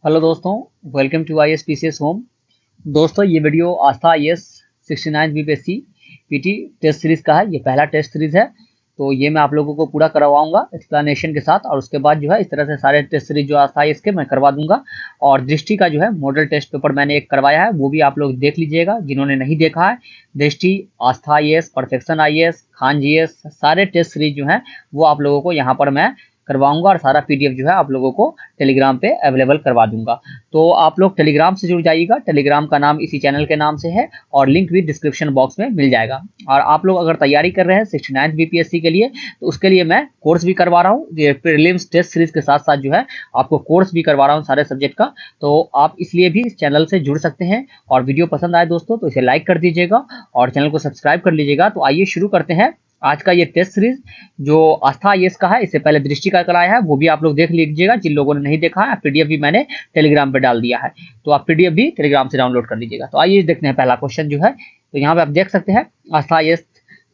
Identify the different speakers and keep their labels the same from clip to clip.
Speaker 1: Hello दोस्तों, welcome to I S P C S home. दोस्तों, ये video Aastha I S 69 BPSC PT test series का है। ये पहला टेस्ट सीरीज है, तो ये मैं आप लोगों को पूरा करवाऊंगा एक्सप्लेनेशन के साथ। और उसके बाद जो है इस तरह से सारे टेस्ट सीरीज जो आस्था आई एस के मैं करवा दूंगा। और दृष्टि का जो है मॉडल टेस्ट पेपर मैंने एक करवाया है, वो भी आप लोग देख लीजिएगा जिन्होंने नहीं देखा है। Drishti, Aastha I S, perfection I S, Khan G S, सारे टेस्ट सीरीज जो है वो आप लोगों को यहाँ पर मैं करवाऊंगा। और सारा पीडीएफ जो है आप लोगों को टेलीग्राम पे अवेलेबल करवा दूंगा। तो आप लोग टेलीग्राम से जुड़ जाइएगा। टेलीग्राम का नाम इसी चैनल के नाम से है और लिंक भी डिस्क्रिप्शन बॉक्स में मिल जाएगा। और आप लोग अगर तैयारी कर रहे हैं 69 बीपीएससी के लिए, तो उसके लिए मैं कोर्स भी करवा रहा हूँ। प्रीलिम्स टेस्ट सीरीज के साथ साथ जो है आपको कोर्स भी करवा रहा हूँ सारे सब्जेक्ट का। तो आप इसलिए भी इस चैनल से जुड़ सकते हैं। और वीडियो पसंद आए दोस्तों तो इसे लाइक कर दीजिएगा और चैनल को सब्सक्राइब कर लीजिएगा। तो आइए शुरू करते हैं आज का ये टेस्ट सीरीज जो आस्था आईएएस का है। इससे पहले दृष्टि का कराया है, वो भी आप लोग देख लीजिएगा जिन लोगों ने नहीं देखा है। पीडीएफ भी मैंने टेलीग्राम पे डाल दिया है, तो आप पीडीएफ भी टेलीग्राम से डाउनलोड कर लीजिएगा। तो आइए देखते हैं पहला क्वेश्चन जो है। तो यहाँ पे आप देख सकते हैं Aastha IAS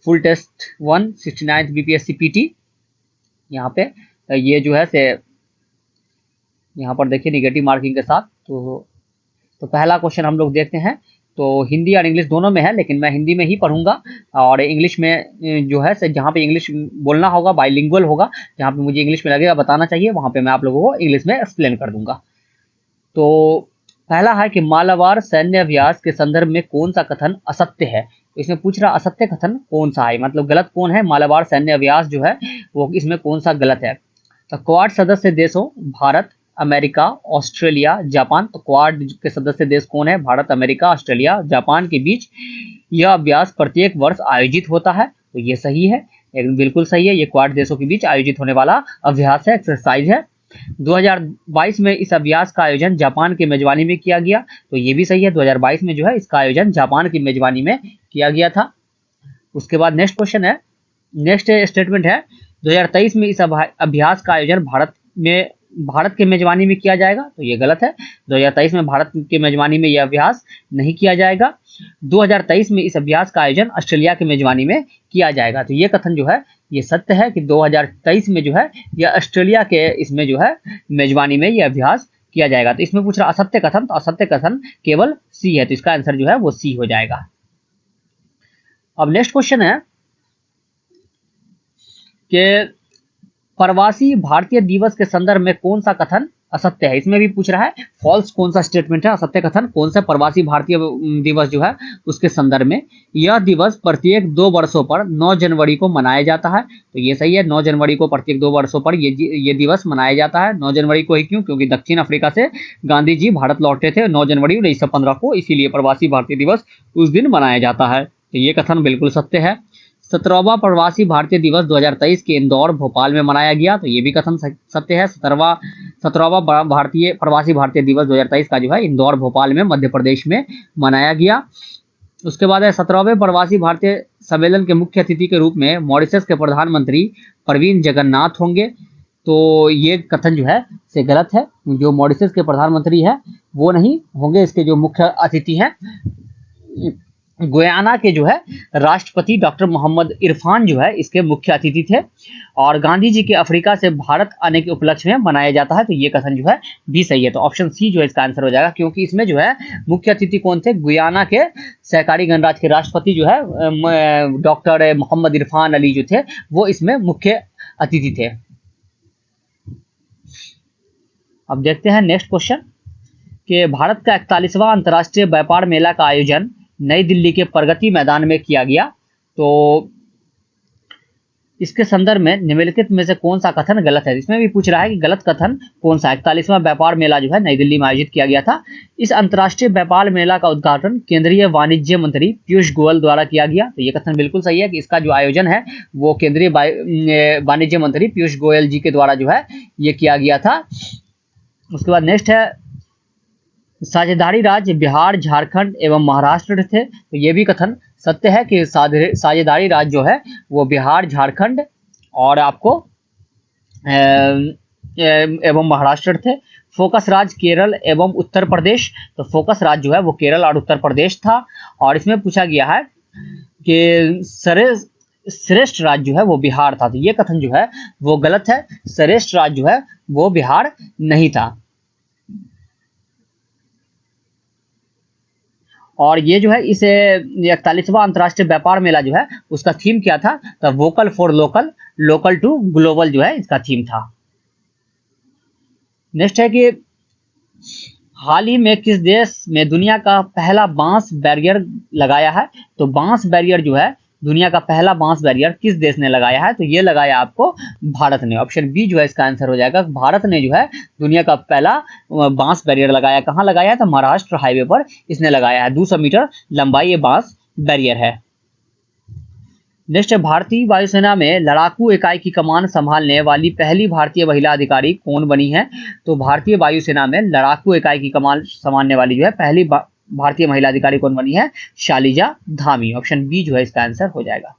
Speaker 1: full test 1 69 BPSC PT. यहाँ पे ये जो है से यहाँ पर देखिए निगेटिव मार्किंग के साथ। तो पहला क्वेश्चन हम लोग देखते हैं। तो हिंदी और इंग्लिश दोनों में है, लेकिन मैं हिंदी में ही पढ़ूंगा। और इंग्लिश में जो है जहाँ पे इंग्लिश बोलना होगा बाइलिंगुअल होगा, जहाँ पे मुझे इंग्लिश में लगेगा बताना चाहिए वहाँ पे मैं आप लोगों को इंग्लिश में एक्सप्लेन कर दूंगा। तो पहला है कि मालाबार सैन्य अभ्यास के संदर्भ में कौन सा कथन असत्य है। तो इसमें पूछ रहा असत्य कथन कौन सा है, मतलब गलत कौन है। मालाबार सैन्य अभ्यास जो है वो इसमें कौन सा गलत है। तो क्वाड सदस्य देशों भारत, अमेरिका, ऑस्ट्रेलिया, जापान। तो क्वाड के सदस्य देश कौन है? भारत, अमेरिका, ऑस्ट्रेलिया, जापान के बीच यह अभ्यास प्रत्येक वर्ष आयोजित होता है। तो ये सही है, एकदम बिल्कुल सही है। ये क्वाड देशों के बीच आयोजित होने वाला अभ्यास है, एक्सरसाइज है। 2022 में इस अभ्यास का आयोजन जापान की मेजबानी में किया गया। तो ये भी सही है, 2022 में जो है इसका आयोजन जापान की मेजबानी में किया गया था। उसके बाद नेक्स्ट क्वेश्चन है, नेक्स्ट स्टेटमेंट है 2023 में इस अभ्यास का आयोजन भारत के मेजबानी में किया जाएगा। तो ये गलत है, 2023 में भारत के मेजबानी में यह अभ्यास नहीं किया जाएगा। 2023 में इस अभ्यास का आयोजन ऑस्ट्रेलिया के मेजबानी में किया जाएगा। तो ये कथन जो है ये सत्य है कि 2023 में जो है यह ऑस्ट्रेलिया के इसमें जो है मेजबानी में यह अभ्यास किया जाएगा। तो इसमें पूछ रहा असत्य कथन, तो असत्य कथन केवल सी है, तो इसका आंसर जो है वो सी हो जाएगा। अब नेक्स्ट क्वेश्चन है कि प्रवासी भारतीय दिवस के संदर्भ में कौन सा कथन असत्य है। इसमें भी पूछ रहा है फॉल्स कौन सा स्टेटमेंट है, असत्य कथन कौन सा प्रवासी भारतीय दिवस जो है उसके संदर्भ में। यह दिवस प्रत्येक 2 वर्षों पर 9 जनवरी को मनाया जाता है। तो ये सही है, 9 जनवरी को प्रत्येक 2 वर्षों पर ये दिवस मनाया जाता है। 9 जनवरी को ही क्यों? क्योंकि दक्षिण अफ्रीका से गांधी जी भारत लौटे थे 9 जनवरी 1915 को, इसीलिए प्रवासी भारतीय दिवस उस दिन मनाया जाता है। तो ये कथन बिल्कुल सत्य है। 17वां प्रवासी भारतीय दिवस 2023 के इंदौर भोपाल में मनाया गया। तो ये भी कथन सत्य है। 17वां प्रवासी भारतीय दिवस 2023 का जो है इंदौर भोपाल में मध्य प्रदेश में मनाया गया। उसके बाद है 17वें प्रवासी भारतीय सम्मेलन के मुख्य अतिथि के रूप में मॉरिशस के प्रधानमंत्री प्रवीण जगन्नाथ होंगे। तो ये कथन जो है से गलत है, जो मॉरिशस के प्रधानमंत्री है वो नहीं होंगे। इसके जो मुख्य अतिथि हैं गुयाना के जो है राष्ट्रपति डॉक्टर मोहम्मद इरफान जो है इसके मुख्य अतिथि थे। और गांधी जी के अफ्रीका से भारत आने के उपलक्ष्य में मनाया जाता है। तो ये कथन जो है भी सही है, तो ऑप्शन सी जो है इसका आंसर हो जाएगा। क्योंकि इसमें जो है मुख्य अतिथि कौन थे? गुयाना के सहकारी गणराज्य के राष्ट्रपति जो है डॉक्टर मोहम्मद इरफान अली जो थे वो इसमें मुख्य अतिथि थे। अब देखते हैं नेक्स्ट क्वेश्चन कि भारत का 41वां अंतर्राष्ट्रीय व्यापार मेला का आयोजन नई दिल्ली के प्रगति मैदान में किया गया। तो इसके संदर्भ में निम्नलिखित में से कौन सा कथन गलत है। इसमें भी पूछ रहा है कि गलत कथन कौन सा। 41वां व्यापार मेला जो है नई दिल्ली में आयोजित किया गया था। इस अंतर्राष्ट्रीय व्यापार मेला का उद्घाटन केंद्रीय वाणिज्य मंत्री पीयूष गोयल द्वारा किया गया। तो ये कथन बिल्कुल सही है कि इसका जो आयोजन है वो केंद्रीय वाणिज्य मंत्री पीयूष गोयल जी के द्वारा जो है ये किया गया था। उसके बाद नेक्स्ट है साझेदारी राज्य बिहार, झारखंड एवं महाराष्ट्र थे। तो ये भी कथन सत्य है कि साझेदारी राज्य जो है वो बिहार, झारखंड और आपको एवं महाराष्ट्र थे। फोकस राज्य केरल एवं उत्तर प्रदेश। तो फोकस राज्य जो है वो केरल और उत्तर प्रदेश था। और इसमें पूछा गया है कि श्रेष्ठ राज्य जो है वो बिहार था। तो ये कथन जो है वो गलत है, श्रेष्ठ राज्य जो है वो बिहार नहीं था। और ये जो है इस 41वां अंतर्राष्ट्रीय व्यापार मेला जो है उसका थीम क्या था? तो vocal for local, local to global जो है इसका थीम था। नेक्स्ट है कि हाल ही में किस देश में दुनिया का पहला बांस बैरियर लगाया है? तो बांस बैरियर जो है, दुनिया का पहला बांस बैरियर किस देश ने लगाया है? तो ये लगाया आपको भारत ने। ऑप्शन बी जो है इसका आंसर हो जाएगा। भारत ने जो है दुनिया का पहला बांस बैरियर लगाया। कहाँ लगाया है? तो महाराष्ट्र हाईवे पर इसने लगाया है। 200 मीटर लंबाई ये बांस बैरियर है। नेक्स्ट है, भारतीय वायुसेना में लड़ाकू इकाई की कमान संभालने वाली पहली भारतीय महिला अधिकारी कौन बनी है? तो भारतीय वायुसेना में लड़ाकू इकाई की कमान संभालने वाली जो है पहली भारतीय महिला अधिकारी कौन बनी है? शालिजा धामी। ऑप्शन बी जो है इसका आंसर हो जाएगा।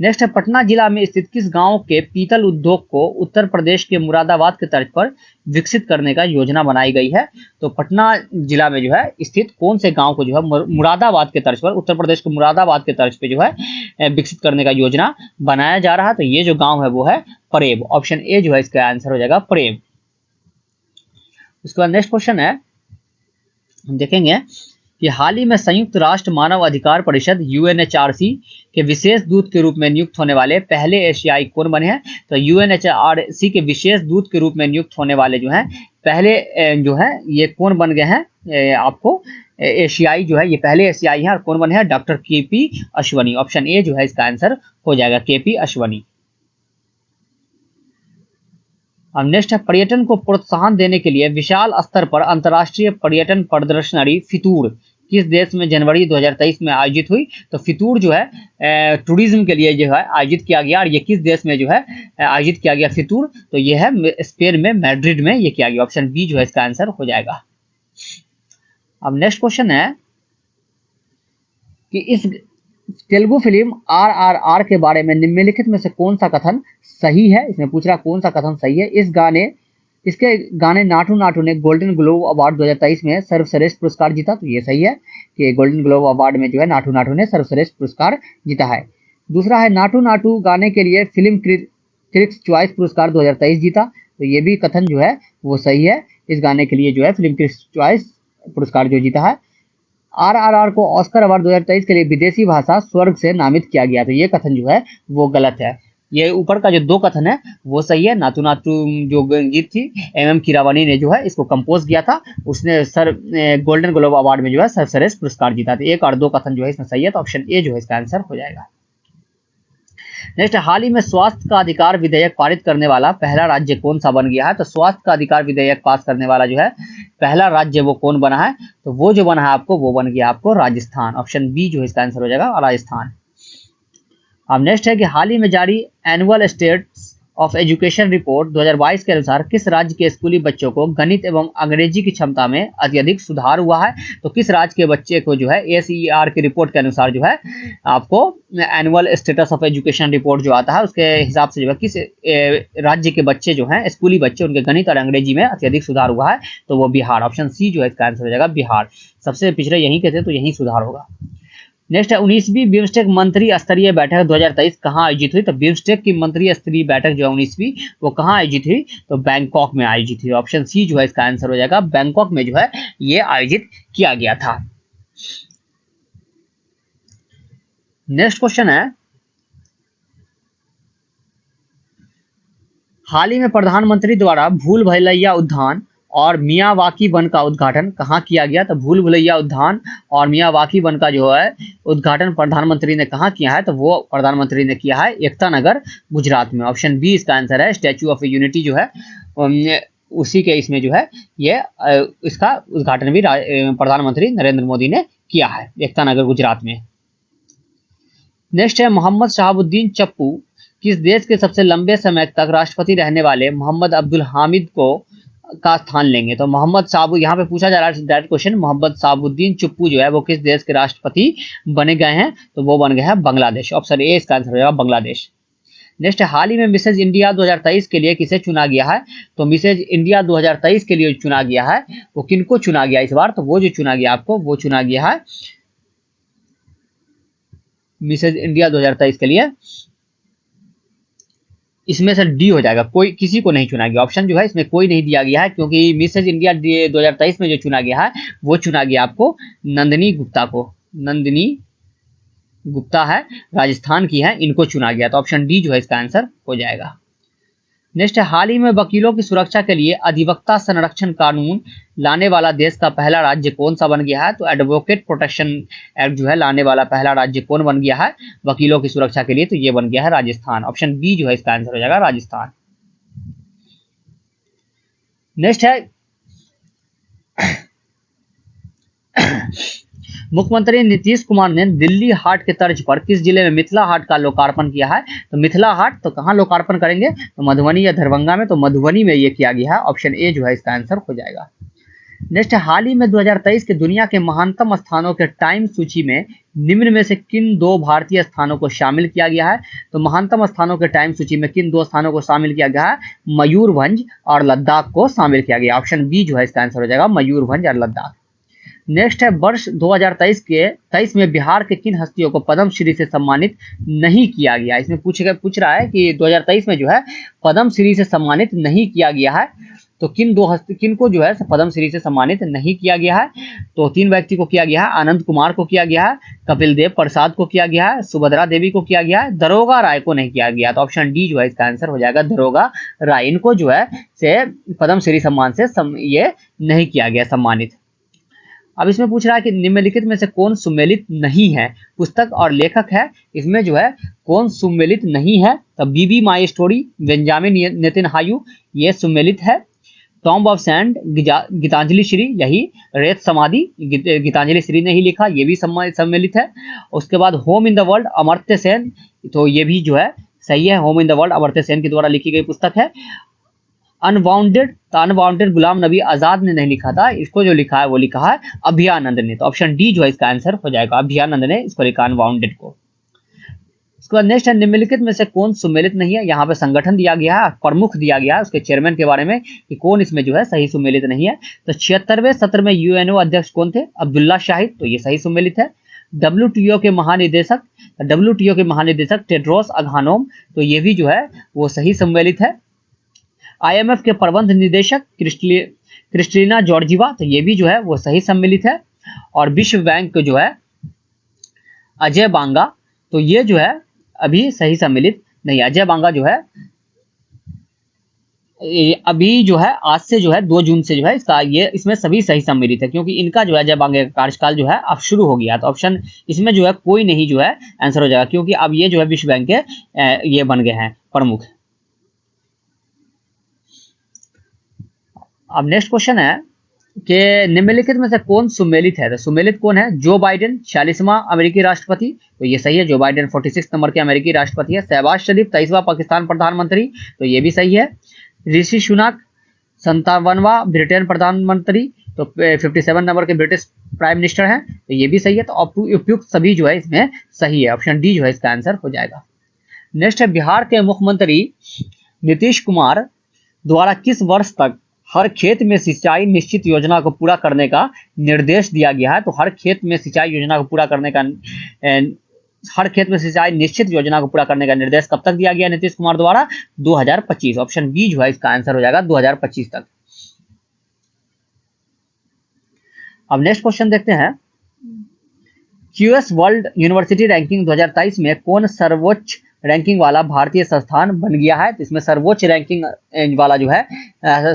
Speaker 1: नेक्स्ट है, पटना जिला में स्थित किस गांव के पीतल उद्योग को उत्तर प्रदेश के मुरादाबाद के तर्ज पर विकसित करने का योजना बनाई गई है? तो पटना जिला में जो है स्थित कौन से गांव को जो है मुरादाबाद के तर्ज पर, उत्तर प्रदेश के मुरादाबाद के तर्ज पे जो है विकसित करने का योजना बनाया जा रहा है? तो ये जो गांव है वो है परेब। ऑप्शन ए जो है इसका आंसर हो जाएगा परेब। उसके बाद नेक्स्ट क्वेश्चन है, हम देखेंगे कि हाल ही में संयुक्त राष्ट्र मानव अधिकार परिषद यूएनएचआरसी के विशेष दूत के रूप में नियुक्त होने वाले पहले एशियाई कौन बने हैं? तो यूएनएचआरसी के विशेष दूत के रूप में नियुक्त होने वाले जो हैं पहले जो है ये कौन बन गए हैं? आपको एशियाई जो है ये पहले एशियाई हैं। और कौन बने हैं? Doctor KP Ashwani. Option A जो है इसका आंसर हो जाएगा केपी अश्वनी। अब नेक्स्ट है, पर्यटन को प्रोत्साहन देने के लिए विशाल स्तर पर अंतर्राष्ट्रीय पर्यटन प्रदर्शनी फितूर किस देश में जनवरी 2023 में आयोजित हुई? तो फितूर जो है टूरिज्म के लिए जो है आयोजित किया गया। और ये किस देश में जो है आयोजित किया गया फितूर? तो ये है स्पेन में, मैड्रिड में ये किया गया। ऑप्शन बी जो है इसका आंसर हो जाएगा। अब नेक्स्ट क्वेश्चन है कि इस तेलुगु फिल्म RRR के बारे में निम्नलिखित में से कौन सा कथन सही है? इसमें पूछ रहा कौन सा कथन सही है। इसके गाने नाटू नाटू ने गोल्डन ग्लोब अवार्ड 2023 में सर्वश्रेष्ठ पुरस्कार जीता। तो ये सही है कि गोल्डन ग्लोब अवार्ड में जो है नाटू नाटू ने सर्वश्रेष्ठ पुरस्कार जीता है। दूसरा है, नाटू नाटू गाने के लिए फिल्म क्रिटिक्स चॉइस पुरस्कार 2023 जीता। तो ये भी कथन जो है वो सही है। इस गाने के लिए जो है फिल्म क्रिटिक्स चॉइस पुरस्कार जो जीता है। RRR को ऑस्कर अवार्ड 2023 के लिए विदेशी भाषा स्वर्ग से नामित किया गया। तो ये कथन जो है वो गलत है। ये ऊपर का जो दो कथन है वो सही है। नातू नातू जो गीत थी MM कीरावानी ने जो है इसको कंपोज किया था। उसने गोल्डन ग्लोब अवार्ड में जो है सर्वश्रेष्ठ पुरस्कार जीता था। एक और दो कथन जो है इसमें सही है। तो ऑप्शन ए जो है इसका आंसर हो जाएगा। नेक्स्ट, हाल ही में स्वास्थ्य का अधिकार विधेयक पारित करने वाला पहला राज्य कौन सा बन गया है? तो स्वास्थ्य का अधिकार विधेयक पास करने वाला जो है पहला राज्य वो कौन बना है? तो वो जो बना है आपको वो बन गया आपको राजस्थान। ऑप्शन बी जो है इसका आंसर हो जाएगा राजस्थान। अब नेक्स्ट है कि हाल ही में जारी annual states of education report 2022 के अनुसार किस राज्य के स्कूली बच्चों को गणित एवं अंग्रेजी की क्षमता में अत्यधिक सुधार हुआ है? तो किस राज्य के बच्चे को जो है ACER की रिपोर्ट के अनुसार जो है आपको annual status of education report जो आता है उसके हिसाब से जो है किस राज्य के बच्चे जो हैं स्कूली बच्चे उनके गणित और अंग्रेजी में अत्यधिक सुधार हुआ है? तो वो बिहार। ऑप्शन सी जो है इसका आंसर हो जाएगा बिहार। सबसे पिछड़े यहीं के थे तो यहीं सुधार होगा। नेक्स्ट है, 19वीं बिम्स्टेक मंत्री स्तरीय बैठक 2023 कहाँ आयोजित हुई? तो बिम्स्टेक की मंत्री स्तरीय बैठक जो है 19वीं वो कहाँ आयोजित हुई? तो बैंकॉक में आयोजित हुई। ऑप्शन सी जो है इसका आंसर हो जाएगा बैंकॉक में जो है ये आयोजित किया गया था। नेक्स्ट क्वेश्चन है, हाल ही में प्रधानमंत्री द्वारा भूल भुलैया उद्यान और मियावाकी वन का उद्घाटन कहाँ किया गया? तो भूल भुलैया उद्यान और मियावाकी वन का जो है उद्घाटन प्रधानमंत्री ने कहाँ किया है? तो वो प्रधानमंत्री ने किया है एकता नगर गुजरात में। ऑप्शन बी इसका आंसर है। स्टैच्यू ऑफ यूनिटी जो है उसी के इसमें जो है ये इसका उद्घाटन भी प्रधानमंत्री नरेंद्र मोदी ने किया है एकता नगर गुजरात में। नेक्स्ट है, मोहम्मद शहाबुद्दीन चप्पू किस देश के सबसे लंबे समय तक राष्ट्रपति रहने वाले मोहम्मद अब्दुल हामिद का स्थान लेंगे? तो मोहम्मद साबू यहाँ पे पूछा जा रहा है डायरेक्ट क्वेश्चन, मोहम्मद साबुद्दीन चुप्पू जो है वो किस देश के राष्ट्रपति बने गए हैं? तो वो बन गए हैं बांग्लादेश। ऑप्शन ए इसका आंसर हो जाएगा बांग्लादेश। नेक्स्ट, हाल ही में मिसेज इंडिया 2023 के लिए किसे चुना गया है? तो मिसेज इंडिया 2023 के लिए चुना गया है वो किनको चुना गया इस बार? तो वो जो चुना गया आपको वो चुना गया है मिसेज इंडिया 2023 के लिए इसमें से डी हो जाएगा, कोई किसी को नहीं चुना गया। ऑप्शन जो है इसमें कोई नहीं दिया गया है, क्योंकि मिसेज इंडिया 2023 में जो चुना गया है वो चुना गया आपको नंदिनी गुप्ता को। नंदिनी गुप्ता है, राजस्थान की है, इनको चुना गया। तो ऑप्शन डी जो है इसका आंसर हो जाएगा। नेक्स्ट है, हाल ही में वकीलों की सुरक्षा के लिए अधिवक्ता संरक्षण कानून लाने वाला देश का पहला राज्य कौन सा बन गया है? तो एडवोकेट प्रोटेक्शन एक्ट जो है लाने वाला पहला राज्य कौन बन गया है वकीलों की सुरक्षा के लिए? तो ये बन गया है राजस्थान। ऑप्शन बी जो है इसका आंसर हो जाएगा राजस्थान। नेक्स्ट है, मुख्यमंत्री नीतीश कुमार ने दिल्ली हाट के तर्ज पर किस जिले में मिथिला हाट का लोकार्पण किया है? तो मिथिला हाट तो कहाँ लोकार्पण करेंगे? तो मधुबनी या दरभंगा में। तो मधुबनी में ये किया गया है। ऑप्शन ए जो है इसका आंसर हो जाएगा। नेक्स्ट, हाल ही में 2023 के दुनिया के महानतम स्थानों के टाइम सूची में निम्न में से किन दो भारतीय स्थानों को शामिल किया गया है? तो महानतम स्थानों के टाइम सूची में किन दो स्थानों को शामिल किया गया है? मयूरभंज और लद्दाख को शामिल किया गया। ऑप्शन बी जो है इसका आंसर हो जाएगा मयूरभंज और लद्दाख। नेक्स्ट है, वर्ष 2023 में बिहार के किन हस्तियों को पद्मश्री से सम्मानित नहीं किया गया? इसमें पूछ रहा है कि 2023 में जो है पद्मश्री से सम्मानित नहीं किया गया है, तो किन को जो है पद्मश्री से सम्मानित नहीं किया गया है? तो 3 व्यक्ति को किया गया है। आनंद कुमार को किया गया है, कपिल देव प्रसाद को किया गया है, सुभद्रा देवी को किया गया है, दरोगा राय को नहीं किया गया। तो ऑप्शन डी जो है इसका आंसर हो जाएगा दरोगा राय। इनको जो है से पद्मश्री सम्मान से ये नहीं किया गया सम्मानित। अब इसमें पूछ रहा है कि निम्नलिखित में से कौन सुमेलित नहीं है? पुस्तक और लेखक है, इसमें जो है कौन सुमेलित नहीं है? तो Bibi my story, Benjamin Netanyahu, ये सुमेलित है। Tomb of sand, Geetanjali Shree, यही रेत समाधि, गीतांजलि श्री ने ही लिखा, ये भी सम्मिलित है। उसके बाद home in the world, Amartya Sen, तो ये भी जो है सही है, home in the world Amartya Sen के द्वारा लिखी गई पुस्तक है। अनबाउंडेड, तो अनबाउंडेड गुलाम नबी आजाद ने नहीं लिखा था, इसको जो लिखा है वो लिखा है अभयानंद ने। तो ऑप्शन डी जो है इसका आंसर हो जाएगा, अभयानंद ने इसको लिखा अनबाउंडेड को। उसके बाद नेक्स्ट है, निम्नलिखित में से कौन सुमेलित नहीं है? यहाँ पे संगठन दिया गया है, प्रमुख दिया गया है, उसके चेयरमैन के बारे में कि कौन इसमें जो है सही सुमेलित नहीं है। तो 76वें सत्र में यूएनओ अध्यक्ष कौन थे? अब्दुल्ला शाहिद, तो ये सही सुमेलित है। WTO के महानिदेशक टेड्रोस अघानोम, तो ये भी जो है वो सही सम्मिलित है। IMF के प्रबंध निदेशक क्रिस्टीना जॉर्जिवा, तो ये भी जो है वो सही सम्मिलित है। और विश्व बैंक जो है अजय बांगा, तो ये जो है अभी सही सम्मिलित नहीं। अजय बांगा जो है अभी जो है आज से जो है 2 जून से जो है इसमें सभी सही सम्मिलित है, क्योंकि इनका जो है अजय बांगा का कार्यकाल जो है अब शुरू हो गया। तो ऑप्शन इसमें जो है कोई नहीं जो है आंसर हो जाएगा, क्योंकि अब ये जो है विश्व बैंक के ये बन गए हैं प्रमुख। अब नेक्स्ट क्वेश्चन है कि निम्नलिखित में से कौन सुमेलित है? तो सुमेलित कौन है? जो बाइडेन 46वां अमेरिकी राष्ट्रपति, तो ये सही है, जो बाइडेन 46 नंबर के अमेरिकी राष्ट्रपति है। शहबाज शरीफ 23वां पाकिस्तान प्रधानमंत्री, तो ये भी सही है। ऋषि सुनक 57वां ब्रिटेन प्रधानमंत्री, तो 57 नंबर के ब्रिटिश प्राइम मिनिस्टर हैं, तो ये भी सही है। तो उपयुक्त सभी जो है इसमें सही है, ऑप्शन डी जो है इसका आंसर हो जाएगा। नेक्स्ट है, बिहार के मुख्यमंत्री नीतीश कुमार द्वारा किस वर्ष तक हर खेत में सिंचाई निश्चित योजना को पूरा करने का निर्देश दिया गया है? तो हर खेत में सिंचाई योजना को पूरा करने का हर खेत में सिंचाई निश्चित योजना को पूरा करने का निर्देश कब तक दिया गया नीतीश कुमार द्वारा? 2025। ऑप्शन बी जो है इसका आंसर हो जाएगा 2025 तक। अब नेक्स्ट क्वेश्चन देखते हैं, QS वर्ल्ड यूनिवर्सिटी रैंकिंग 2023 में कौन सर्वोच्च रैंकिंग वाला भारतीय संस्थान बन गया है? तो इसमें सर्वोच्च रैंकिंग वाला जो है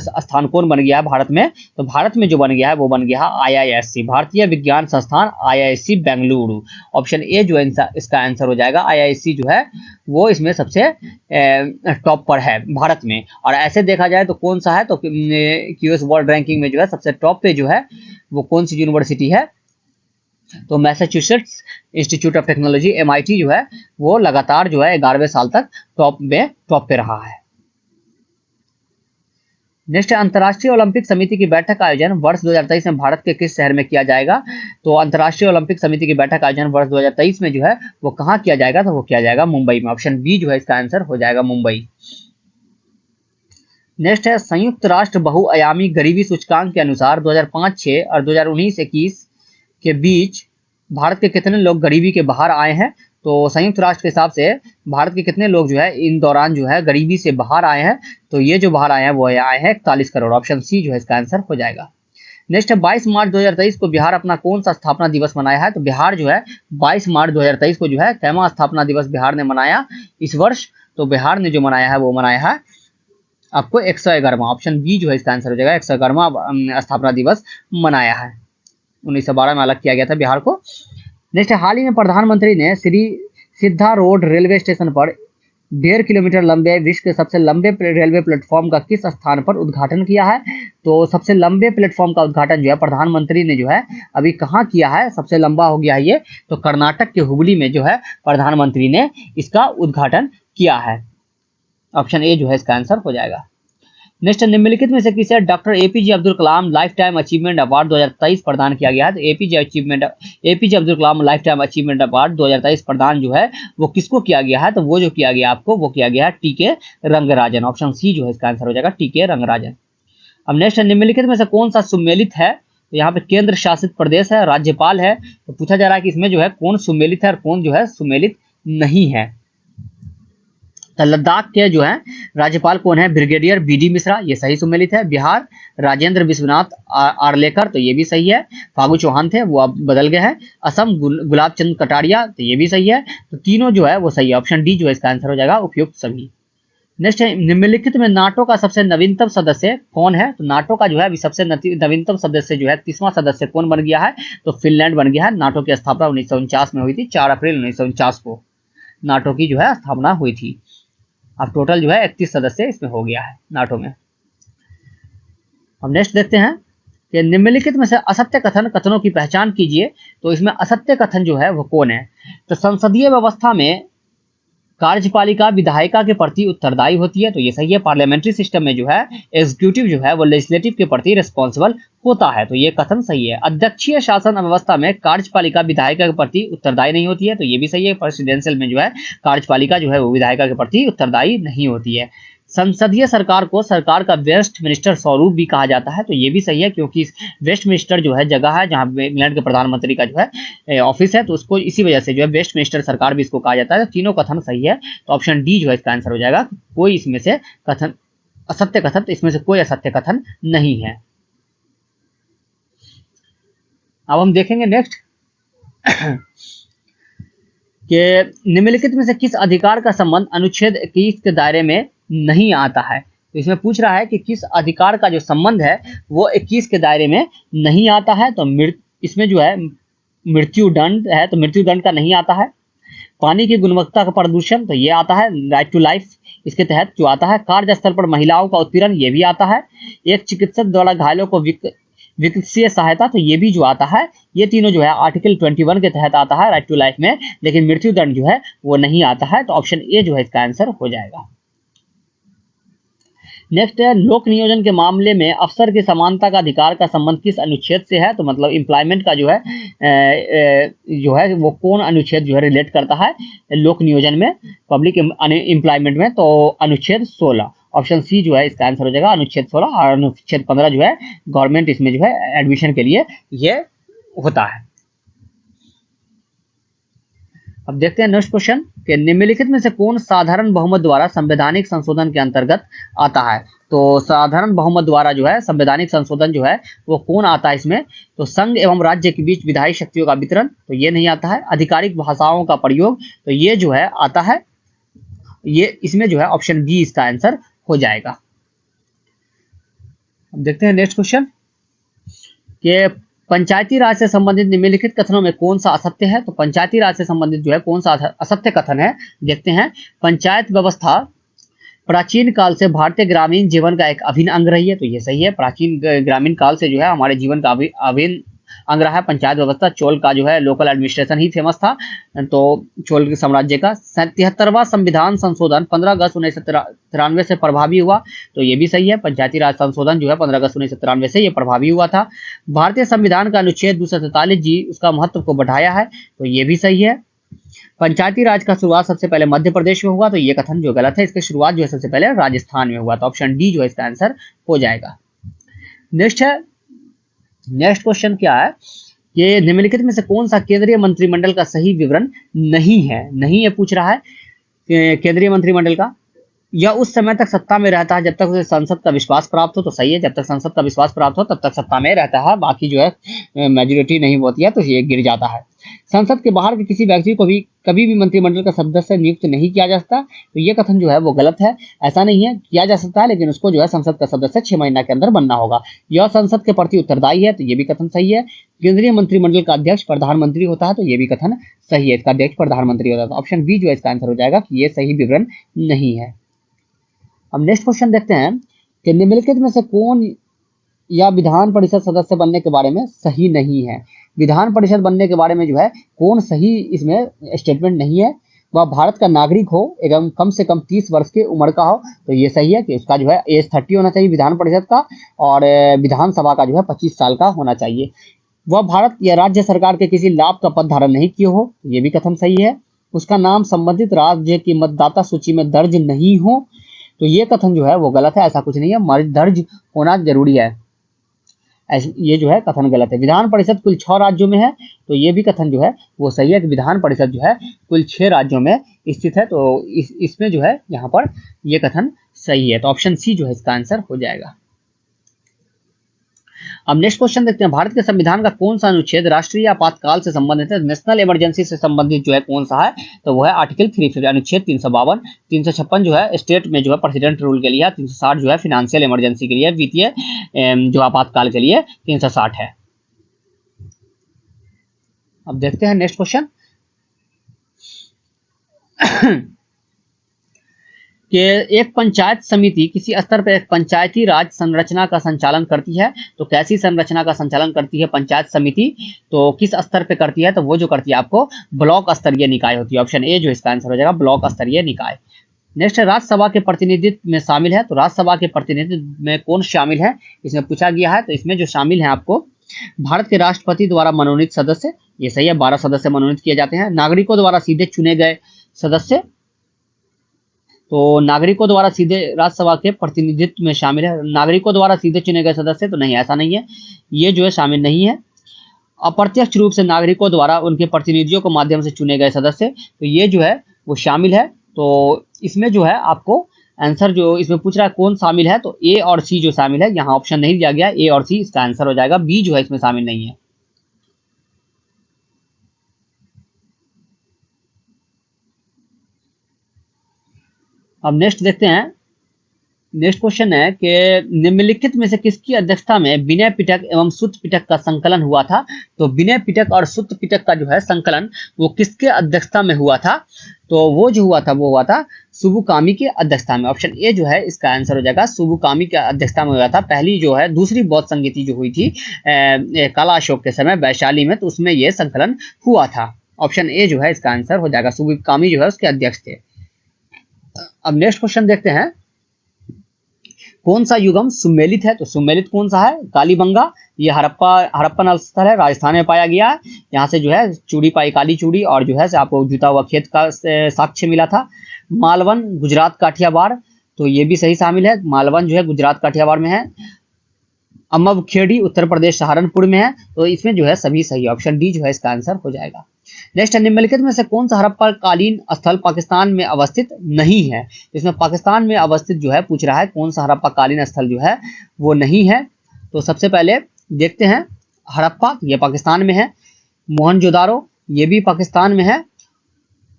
Speaker 1: स्थान कौन बन गया है भारत में? तो भारत में जो बन गया है वो बन गया है IISc, भारतीय विज्ञान संस्थान IISc बेंगलुरु। ऑप्शन ए जो है इसका आंसर हो जाएगा। IISc जो है वो इसमें सबसे टॉप पर है भारत में। और ऐसे देखा जाए तो कौन सा है, तो QS वर्ल्ड रैंकिंग में जो है सबसे टॉप पे जो है वो कौन सी यूनिवर्सिटी है? तो Massachusetts institute of technology MIT जो है वो लगातार जो है 11वें साल तक टॉप पे रहा है। नेक्स्ट, अंतर्राष्ट्रीय ओलंपिक समिति की बैठक का आयोजन वर्ष 2023 में भारत के किस शहर में किया जाएगा? तो अंतर्राष्ट्रीय ओलंपिक समिति की बैठक का आयोजन वर्ष 2023 में जो है वो कहाँ किया जाएगा? तो वो किया जाएगा मुंबई में। ऑप्शन बी जो है इसका आंसर हो जाएगा मुंबई। नेक्स्ट है, संयुक्त राष्ट्र बहुआयामी गरीबी सूचकांक के अनुसार 2005-6 और 2019-21 के बीच भारत के कितने लोग गरीबी के बाहर आए हैं? तो संयुक्त राष्ट्र के हिसाब से भारत के कितने लोग जो है इन दौरान जो है गरीबी से बाहर आए हैं, तो ये जो बाहर आए हैं वो आए हैं 41 करोड़। ऑप्शन सी जो है इसका आंसर हो जाएगा। नेक्स्ट है 22 मार्च 2023 को बिहार अपना कौन सा स्थापना दिवस मनाया है? तो बिहार जो है 22 मार्च 2023 को जो है कैमा स्थापना दिवस बिहार ने मनाया इस वर्ष? तो बिहार ने जो मनाया है वो मनाया है आपको 111वां। ऑप्शन बी जो है इसका आंसर हो जाएगा, 111वां स्थापना दिवस मनाया है। 1912 में अलग किया गया था बिहार को। नेक्स्ट हाल ही में प्रधानमंत्री ने श्री सिद्धा रोड रेलवे स्टेशन पर 1.5 किलोमीटर लंबे विश्व के सबसे लंबे रेलवे प्लेटफॉर्म का किस स्थान पर उद्घाटन किया है? तो सबसे लंबे प्लेटफॉर्म का उद्घाटन जो है प्रधानमंत्री ने जो है अभी कहाँ किया है? सबसे लंबा हो गया है ये, तो कर्नाटक के हुबली में जो है प्रधानमंत्री ने इसका उद्घाटन किया है। ऑप्शन ए जो है इसका आंसर हो जाएगा। नेक्स्ट निम्नलिखित में से किसे doctor APJ Abdul Kalam life time achievement award 2023 प्रदान किया गया है? तो APJ Abdul Kalam life time achievement award 2023 प्रदान जो है वो किसको किया गया है? तो वो जो किया गया आपको वो किया गया है टीके रंगराजन। ऑप्शन सी जो है इसका आंसर हो जाएगा, टीके रंगराजन। अब नेक्स्ट निम्नलिखित में से कौन सा सुमेलित है? तो यहाँ पे केंद्र शासित प्रदेश है, राज्यपाल है, तो पूछा जा रहा है कि इसमें जो है कौन सुमेलित है और कौन जो है सुमेलित नहीं है। तो लद्दाख के जो है राज्यपाल कौन है? ब्रिगेडियर बीडी मिश्रा, ये सही सुमेलित है। बिहार राजेंद्र विश्वनाथ आर्लेकर, तो ये भी सही है। फागू चौहान थे वो अब बदल गए हैं। असम गुलाब चंद कटारिया, तो ये भी सही है। तो तीनों जो है वो सही है। ऑप्शन डी जो है इसका आंसर हो जाएगा, उपयुक्त सभी। नेक्स्ट है निम्नलिखित में नाटो का सबसे नवीनतम सदस्य कौन है? तो नाटो का जो है अभी सबसे नवीनतम सदस्य जो है 30वां सदस्य कौन बन गया है? तो फिनलैंड बन गया है। नाटो की स्थापना 1949 में हुई थी, 4 अप्रैल 1949 को नाटो की जो है स्थापना हुई थी। अब टोटल जो है 31 सदस्य इसमें हो गया है नाटो में। अब नेक्स्ट देखते हैं कि निम्नलिखित में से असत्य कथनों की पहचान कीजिए। तो इसमें असत्य कथन जो है वो कौन है? तो संसदीय व्यवस्था में कार्यपालिका विधायिका के प्रति उत्तरदायी होती है, तो ये सही है। पार्लियामेंट्री सिस्टम में जो है एग्जीक्यूटिव जो है वो लेजिस्लेटिव के प्रति रिस्पॉन्सिबल होता है, तो ये कथन सही है। अध्यक्षीय शासन व्यवस्था में कार्यपालिका विधायिका के प्रति उत्तरदायी नहीं होती है, तो ये भी सही है। प्रेसिडेंशियल में जो है कार्यपालिका जो है वो विधायिका के प्रति उत्तरदायी नहीं होती है। संसदीय सरकार को सरकार का वेस्ट मिनिस्टर स्वरूप भी कहा जाता है, तो ये भी सही है, क्योंकि वेस्ट मिनिस्टर जो है जगह है जहां इंग्लैंड के प्रधानमंत्री का जो है ऑफिस है, तो उसको इसी वजह से जो है वेस्ट मिनिस्टर सरकार भी इसको कहा जाता है। तो तीनों कथन सही है, तो ऑप्शन डी जो है इसका आंसर हो जाएगा। कोई इसमें से कथन असत्य कथन, तो इसमें से कोई असत्य कथन नहीं है। अब हम देखेंगे नेक्स्ट कि निम्नलिखित में से किस अधिकार का संबंध अनुच्छेद 21 के दायरे में नहीं आता है? तो इसमें पूछ रहा है कि किस अधिकार का जो संबंध है वो 21 के दायरे में नहीं आता है। तो इसमें जो है मृत्यु दंड है, तो मृत्यु दंड का नहीं आता है। पानी की गुणवत्ता का प्रदूषण, तो ये आता है। राइट टू लाइफ इसके तहत जो आता है। कार्यस्थल पर महिलाओं का उत्पीड़न, ये भी आता है। एक चिकित्सक द्वारा घायलों को वित्तीय सहायता, तो ये भी जो आता है। ये तीनों जो है आर्टिकल 21 के तहत आता है राइट टू लाइफ में, लेकिन मृत्यु दंड जो है वो नहीं आता है, तो ऑप्शन ए जो है इसका आंसर हो जाएगा। नेक्स्ट है लोक नियोजन के मामले में अफसर की समानता का अधिकार का संबंध किस अनुच्छेद से है? तो मतलब एम्प्लॉयमेंट का जो है वो कौन अनुच्छेद जो है रिलेट करता है लोक नियोजन में, पब्लिक एम्प्लॉयमेंट में? तो अनुच्छेद 16। ऑप्शन सी जो है इसका आंसर हो जाएगा, अनुच्छेद 16। और अनुच्छेद 15 जो है गवर्नमेंट इसमें जो है एडमिशन के लिए ये होता है। अब देखते हैं नेक्स्ट क्वेश्चन कि निम्नलिखित में से कौन साधारण बहुमत द्वारा संवैधानिक संशोधन के अंतर्गत आता है? तो साधारण बहुमत द्वारा जो है संवैधानिक संशोधन जो है वो कौन आता है इसमें? तो संघ एवं राज्य के बीच विधायी शक्तियों का वितरण, तो ये नहीं आता है। आधिकारिक भाषाओं का प्रयोग, तो ये जो है आता है। ये इसमें जो है ऑप्शन बी इसका आंसर हो जाएगा। अब देखते हैं नेक्स्ट क्वेश्चन कि पंचायती राज से संबंधित निम्नलिखित कथनों में कौन सा असत्य है? तो पंचायती राज से संबंधित जो है कौन सा असत्य कथन है, देखते हैं। पंचायत व्यवस्था प्राचीन काल से भारतीय ग्रामीण जीवन का एक अभिन्न अंग रही है, तो ये सही है। प्राचीन ग्रामीण काल से जो है हमारे जीवन का अभिन्न अंग रहा है पंचायत व्यवस्था। चोल का जो है लोकल एडमिनिस्ट्रेशन ही फेमस था, तो चोल साम्राज्य का। 73वां संविधान संशोधन 15 अगस्त 1993 से प्रभावी हुआ, तो ये भी सही है। पंचायती राज संशोधन जो है 15 अगस्त 1993 से ये प्रभावी हुआ था। भारतीय संविधान का अनुच्छेद 243 जी उसका महत्व को बढ़ाया है, तो ये भी सही है। पंचायती राज का शुरुआत सबसे पहले मध्य प्रदेश में हुआ, तो ये कथन जो गलत है। इसकी शुरुआत जो है सबसे पहले राजस्थान में हुआ, तो ऑप्शन डी जो है इसका आंसर हो जाएगा। नेक्स्ट क्वेश्चन क्या है ये निम्नलिखित में से कौन सा केंद्रीय मंत्रिमंडल का सही विवरण नहीं है? नहीं है पूछ रहा है केंद्रीय मंत्रिमंडल का। यह उस समय तक सत्ता में रहता है जब तक उसे संसद का विश्वास प्राप्त हो, तो सही है, जब तक संसद का विश्वास प्राप्त हो तब तक सत्ता में रहता है, बाकी जो है मेजोरिटी नहीं होती है तो ये गिर जाता है। संसद के बाहर के किसी व्यक्ति को भी कभी भी मंत्रिमंडल का सदस्य नियुक्त नहीं किया जा सकता, तो ये कथन जो है वो गलत है। ऐसा नहीं है, किया जा सकता है, लेकिन उसको जो है संसद का सदस्य 6 महीना के अंदर बनना होगा। यह संसद के प्रति उत्तरदायी है, तो ये भी कथन सही है। केंद्रीय मंत्रिमंडल का अध्यक्ष प्रधानमंत्री होता है, तो ये भी कथन सही है, इसका अध्यक्ष प्रधानमंत्री होता है। तो ऑप्शन बी जो है इसका आंसर हो जाएगा कि ये सही विवरण नहीं है। अब नेक्स्ट क्वेश्चन देखते हैं कि निम्नलिखित में से कौन या विधान परिषद सदस्य बनने के बारे में सही नहीं है? विधान परिषद बनने के बारे में जो है कौन सही इसमें स्टेटमेंट नहीं है? वह भारत का नागरिक हो एवं कम से कम 30 वर्ष की उम्र का हो, तो ये सही है कि उसका जो है एज 30 होना चाहिए विधान परिषद का, और विधानसभा का जो है 25 साल का होना चाहिए। वह भारत या राज्य सरकार के किसी लाभ का पद धारण नहीं किए हो, ये भी कथन सही है। उसका नाम संबंधित राज्य की मतदाता सूची में दर्ज नहीं हो, तो ये कथन जो है वो गलत है, ऐसा कुछ नहीं है, दर्ज होना जरूरी है, ये जो है कथन गलत है। विधान परिषद कुल 6 राज्यों में है, तो ये भी कथन जो है वो सही है कि विधान परिषद जो है कुल 6 राज्यों में स्थित है, तो इसमें जो है यहाँ पर ये कथन सही है, तो ऑप्शन सी जो है इसका आंसर हो जाएगा। अब नेक्स्ट क्वेश्चन देखते हैं, भारत के संविधान का कौन सा अनुच्छेद राष्ट्रीय आपातकाल से संबंधित है? नेशनल इमरजेंसी से संबंधित जो है कौन सा है? तो वो है आर्टिकल 350, अनुच्छेद 352। 356 जो है स्टेट में जो है प्रेसिडेंट रूल के लिए है, 360 जो है फिनेंशियल इमरजेंसी के लिए, वित्तीय जो आपातकाल के लिए 360 है। अब देखते हैं नेक्स्ट क्वेश्चन कि एक पंचायत समिति किसी स्तर पर एक पंचायती राज संरचना का संचालन करती है, तो कैसी संरचना का संचालन करती है पंचायत समिति? तो किस स्तर पे करती है? तो वो जो करती है आपको ब्लॉक स्तरीय निकाय होती है, ऑप्शन ए जो इसका आंसर हो जाएगा ब्लॉक स्तरीय निकाय। नेक्स्ट राज्यसभा के प्रतिनिधित्व में शामिल है, तो राज्यसभा के प्रतिनिधित्व में कौन शामिल है इसमें पूछा गया है, तो इसमें जो शामिल है आपको भारत के राष्ट्रपति द्वारा मनोनीत सदस्य, ये सही है, 12 सदस्य मनोनीत किए जाते हैं। नागरिकों द्वारा सीधे चुने गए सदस्य, तो नागरिकों द्वारा सीधे राज्यसभा के प्रतिनिधित्व में शामिल है। नागरिकों द्वारा सीधे चुने गए सदस्य, तो नहीं, ऐसा नहीं है, ये जो है शामिल नहीं है। अप्रत्यक्ष रूप से नागरिकों द्वारा उनके प्रतिनिधियों के माध्यम से चुने गए सदस्य, तो ये जो है वो शामिल है। तो इसमें जो है आपको आंसर जो इसमें पूछ रहा है कौन शामिल है, तो ए और सी जो शामिल है, यहाँ ऑप्शन नहीं दिया गया, ए और सी इसका आंसर हो जाएगा, बी जो है इसमें शामिल नहीं है। अब नेक्स्ट देखते हैं, नेक्स्ट क्वेश्चन है कि निम्नलिखित में से किसकी अध्यक्षता में विनय पिटक एवं सुत्त पिटक का संकलन हुआ था? तो विनय पिटक और सुत्त पिटक का जो है संकलन वो किसके अध्यक्षता में हुआ था? तो वो जो हुआ था वो हुआ था सुबुकामी की अध्यक्षता में, ऑप्शन ए जो है इसका आंसर हो जाएगा, सुबुकामी की अध्यक्षता में हुआ था। पहली जो है दूसरी बौद्ध संगीति जो हुई थी काला अशोक के समय वैशाली में, तो उसमें ये संकलन हुआ था, ऑप्शन ए जो है इसका आंसर हो जाएगा, सुबुकामी जो है उसके अध्यक्ष थे। अब नेक्स्ट क्वेश्चन देखते हैं, कौन सा युगम सुमेलित है? तो सुमेलित कौन सा है? कालीबंगा, ये हड़प्पन स्थल है, राजस्थान में पाया गया है, यहाँ से जो है चूड़ी पाई, काली चूड़ी, और जो है आपको जुता हुआ खेत का साक्ष्य मिला था। मालवन गुजरात काठियावाड़, तो ये भी सही शामिल है, मालवन जो है गुजरात काठियावाड़ में है। अम्बखेड़ी उत्तर प्रदेश सहारनपुर में है, तो इसमें जो है सभी सही, ऑप्शन डी जो है इसका आंसर हो जाएगा। नेक्स्ट, निम्नलिखित में से कौन सा हड़प्पा कालीन स्थल पाकिस्तान में अवस्थित नहीं है? इसमें पाकिस्तान में अवस्थित जो है पूछ रहा है, कौन सा हड़प्पा कालीन स्थल जो है वो नहीं है? तो सबसे पहले देखते हैं, हड़प्पा ये पाकिस्तान में है, मोहनजोदारो ये भी पाकिस्तान में है,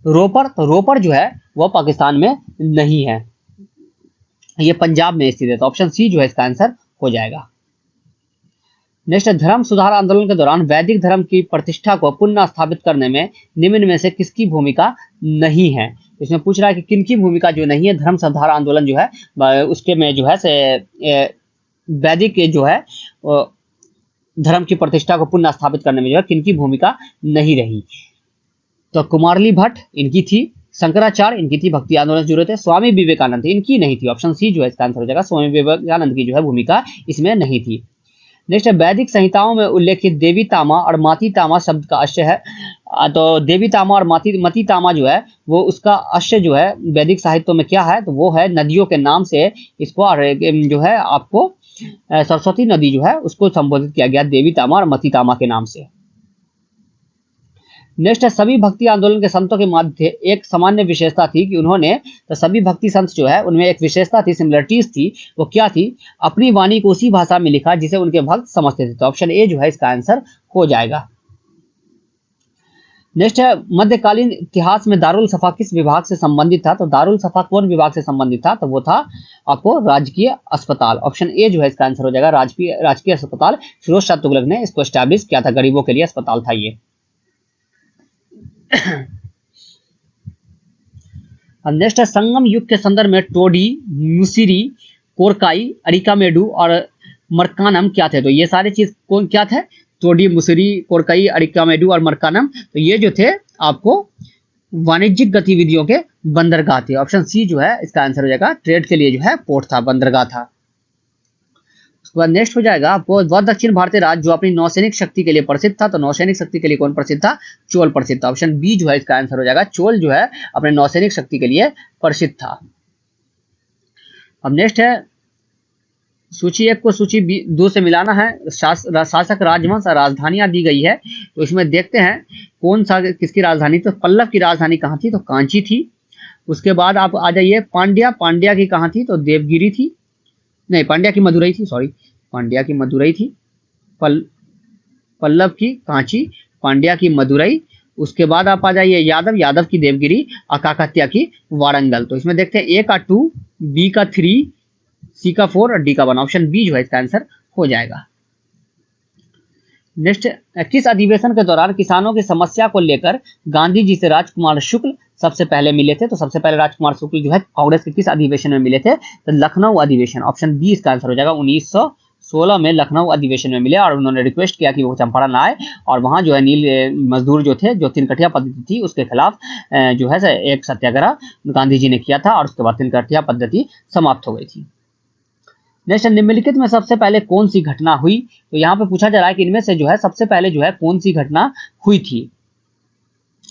Speaker 1: रोपड़, तो रोपड़ जो है वह पाकिस्तान में नहीं है, ये पंजाब में स्थित है, तो ऑप्शन सी जो है इसका आंसर हो जाएगा। नेक्स्ट, धर्म सुधार आंदोलन के दौरान वैदिक धर्म की प्रतिष्ठा को पुनः स्थापित करने में निम्न में से किसकी भूमिका नहीं है? इसमें पूछ रहा है कि किनकी भूमिका जो नहीं है, धर्म सुधार आंदोलन जो है उसके में जो है से वैदिक जो है धर्म की प्रतिष्ठा को पुनः स्थापित करने में जो है किनकी भूमिका नहीं रही? तो कुमारली भट्ट इनकी थी, शंकराचार्य इनकी थी, भक्ति आंदोलन से जुड़े थे, स्वामी विवेकानंद इनकी नहीं थी, ऑप्शन सी जो है इसका आंसर हो जाएगा, स्वामी विवेकानंद की जो है भूमिका इसमें नहीं थी। नेक्स्ट, वैदिक संहिताओं में उल्लेखित देवी तामा और माती तामा शब्द का आशय है, तो देवी तामा और मती तामा जो है वो उसका आशय जो है वैदिक साहित्य में क्या है? तो वो है नदियों के नाम से इसको जो है आपको सरस्वती नदी जो है उसको संबोधित किया गया, देवी तामा और मती तामा के नाम से। नेक्स्ट है सभी भक्ति आंदोलन के संतों के मध्य एक सामान्य विशेषता थी कि उन्होंने, तो सभी भक्ति संत जो है उनमें एक विशेषता थी, सिमिलरिटीज थी, वो क्या थी, अपनी वाणी को उसी भाषा में लिखा जिसे उनके भक्त समझते थे। तो ऑप्शन ए जो है इसका आंसर हो जाएगा। नेक्स्ट है मध्यकालीन इतिहास में दारुल सफा किस विभाग से संबंधित था, तो दारुल सफा कौन विभाग से संबंधित था, तो वो था आपको राजकीय अस्पताल। ऑप्शन ए जो है इसका आंसर हो जाएगा, राजकीय अस्पताल। फिरोज शाह तुगलक ने इसको एस्टैब्लिश किया था, गरीबों के लिए अस्पताल था ये। अब नेक्स्ट है संगम युग के संदर्भ में टोडी, मुसिरी, कोरकाई, अरिकामेडू और मरकानम क्या थे, तो ये सारे चीज कौन क्या थे, टोडी, मुसिरी, कोरकाई, अरिकामेडू और मरकानम, तो ये जो थे आपको वाणिज्यिक गतिविधियों के बंदरगाह थे। ऑप्शन सी जो है इसका आंसर हो जाएगा, ट्रेड के लिए जो है पोर्ट था, बंदरगाह था। उसके बाद नेक्स्ट हो जाएगा आपको वह दक्षिण भारतीय राज्य जो अपनी नौसैनिक शक्ति के लिए प्रसिद्ध था, तो नौसैनिक शक्ति के लिए कौन प्रसिद्ध था, चोल प्रसिद्ध था। ऑप्शन बी जो है इसका आंसर हो जाएगा, चोल जो है अपने नौसैनिक शक्ति के लिए प्रसिद्ध था। अब नेक्स्ट है सूची 1 को सूची 2 से मिलाना है। शासक, राजवंश और राजधानियां दी गई है, तो इसमें देखते हैं कौन सा किसकी राजधानी, तो पल्लव की राजधानी कहाँ थी, तो कांची थी। उसके बाद आप आ जाइए पांड्या की कहाँ थी, तो देवगिरी थी, नहीं पांड्या की मदुरई थी, सॉरी पांड्या की मदुरई थी, पल्लव की कांची, पांड्या की मदुरई। उसके बाद आप आ जाइए यादव की देवगिरी और काकतिया की वारंगल। तो इसमें देखते हैं ए का 2, बी का 3, सी का 4 और डी का 1। ऑप्शन बी जो है इसका आंसर हो जाएगा। नेक्स्ट, किस अधिवेशन के दौरान किसानों की समस्या को लेकर गांधी जी से राजकुमार शुक्ल सबसे पहले मिले थे, तो सबसे पहले राजकुमार शुक्ल जो है कांग्रेस के किस अधिवेशन में मिले थे, तो लखनऊ अधिवेशन। ऑप्शन बी इसका आंसर हो जाएगा, 1916 में लखनऊ अधिवेशन में मिले और उन्होंने रिक्वेस्ट किया कि वो चंपारण आए और वहां जो है नील मजदूर जो थे, जो तिनकठिया पद्धति थी उसके खिलाफ जो है एक सत्याग्रह गांधी जी ने किया था और उसके बाद तिनकठिया पद्धति समाप्त हो गई थी। नेक्स्ट, निम्नलिखित में सबसे पहले कौन सी घटना हुई, तो यहाँ पे पूछा जा रहा है कि इनमें से जो है सबसे पहले जो है कौन सी घटना हुई थी।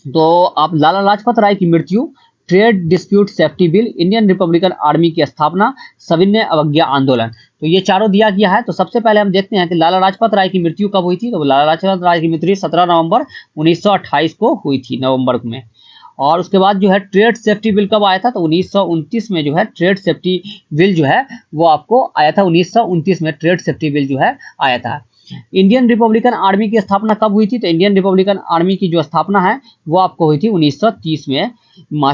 Speaker 1: तो आप लाला लाजपत राय की मृत्यु, trade dispute safety bill, Indian Republican army की स्थापना, सविनय अवज्ञा आंदोलन, तो ये चारों दिया गया है। तो सबसे पहले हम देखते हैं कि लाला लाजपत राय की मृत्यु कब हुई थी, तो लाला लाजपत राय की मृत्यु 17 नवंबर 1928 को हुई थी, नवंबर में। और उसके बाद जो है ट्रेड सेफ्टी बिल कब आया था, तो 1929 में जो है ट्रेड सेफ्टी बिल जो है वो आपको आया था, 1929 में ट्रेड सेफ्टी बिल जो है आया था। इंडियन रिपब्लिकन आर्मी की स्थापना कब हुई थी, तो इंडियन रिपब्लिकन आर्मी की जो स्थापना है वो आपको हुई थी 1930 में,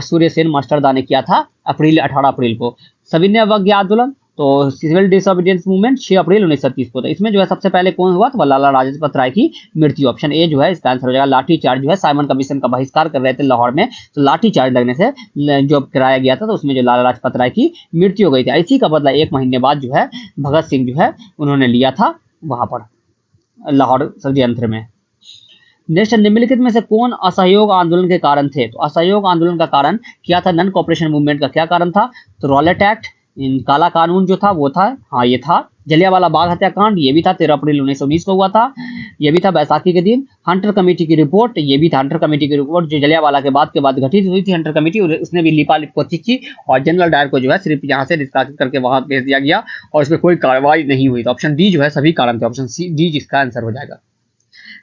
Speaker 1: सूर्य सेन मास्टरदा ने किया था 18 अप्रैल को। सविनय अवज्ञा आंदोलन, तो सिविल डिसोबीडियंस मूवमेंट 6 अप्रैल 1930 को। तो इसमें जो है सबसे पहले कौन हुआ, तो लाला लाजपत राय की मृत्यु। ऑप्शन ए जो है इसका आंसर हो जाएगा। लाठी चार्ज जो है साइमन कमीशन का बहिष्कार कर रहे थे लाहौर में, तो लाठी चार्ज लगने से जो कराया गया था, तो उसमें जो लाला लाजपत राय की मृत्यु हो गई थी। इसी का बदला 1 महीने बाद जो है भगत सिंह जो है उन्होंने लिया था वहां पर लाहौर षड्यंत्र में। नेक्स्ट, निम्नलिखित में से कौन असहयोग आंदोलन के कारण थे, तो असहयोग आंदोलन का कारण क्या था, नॉन कोऑपरेशन मूवमेंट का क्या कारण था, तो रॉलेट एक्ट, काला कानून जो था वो था, हाँ ये था। जलियांवाला बाग हत्याकांड ये भी था, 13 अप्रैल 1919 को हुआ था, ये भी था बैसाखी के दिन। हंटर कमेटी की रिपोर्ट ये भी था, हंटर कमेटी की रिपोर्ट जो जलियांवाला के बाद गठित हुई थी हंटर कमेटी, उसने भी लिपापोती की और जनरल डायर को जो है सिर्फ यहाँ से निष्कासित करके वहां भेज दिया गया और इसमें कोई कार्रवाई नहीं हुई। तो ऑप्शन डी जो है सभी कारण थे, ऑप्शन सी डी जिसका आंसर हो जाएगा।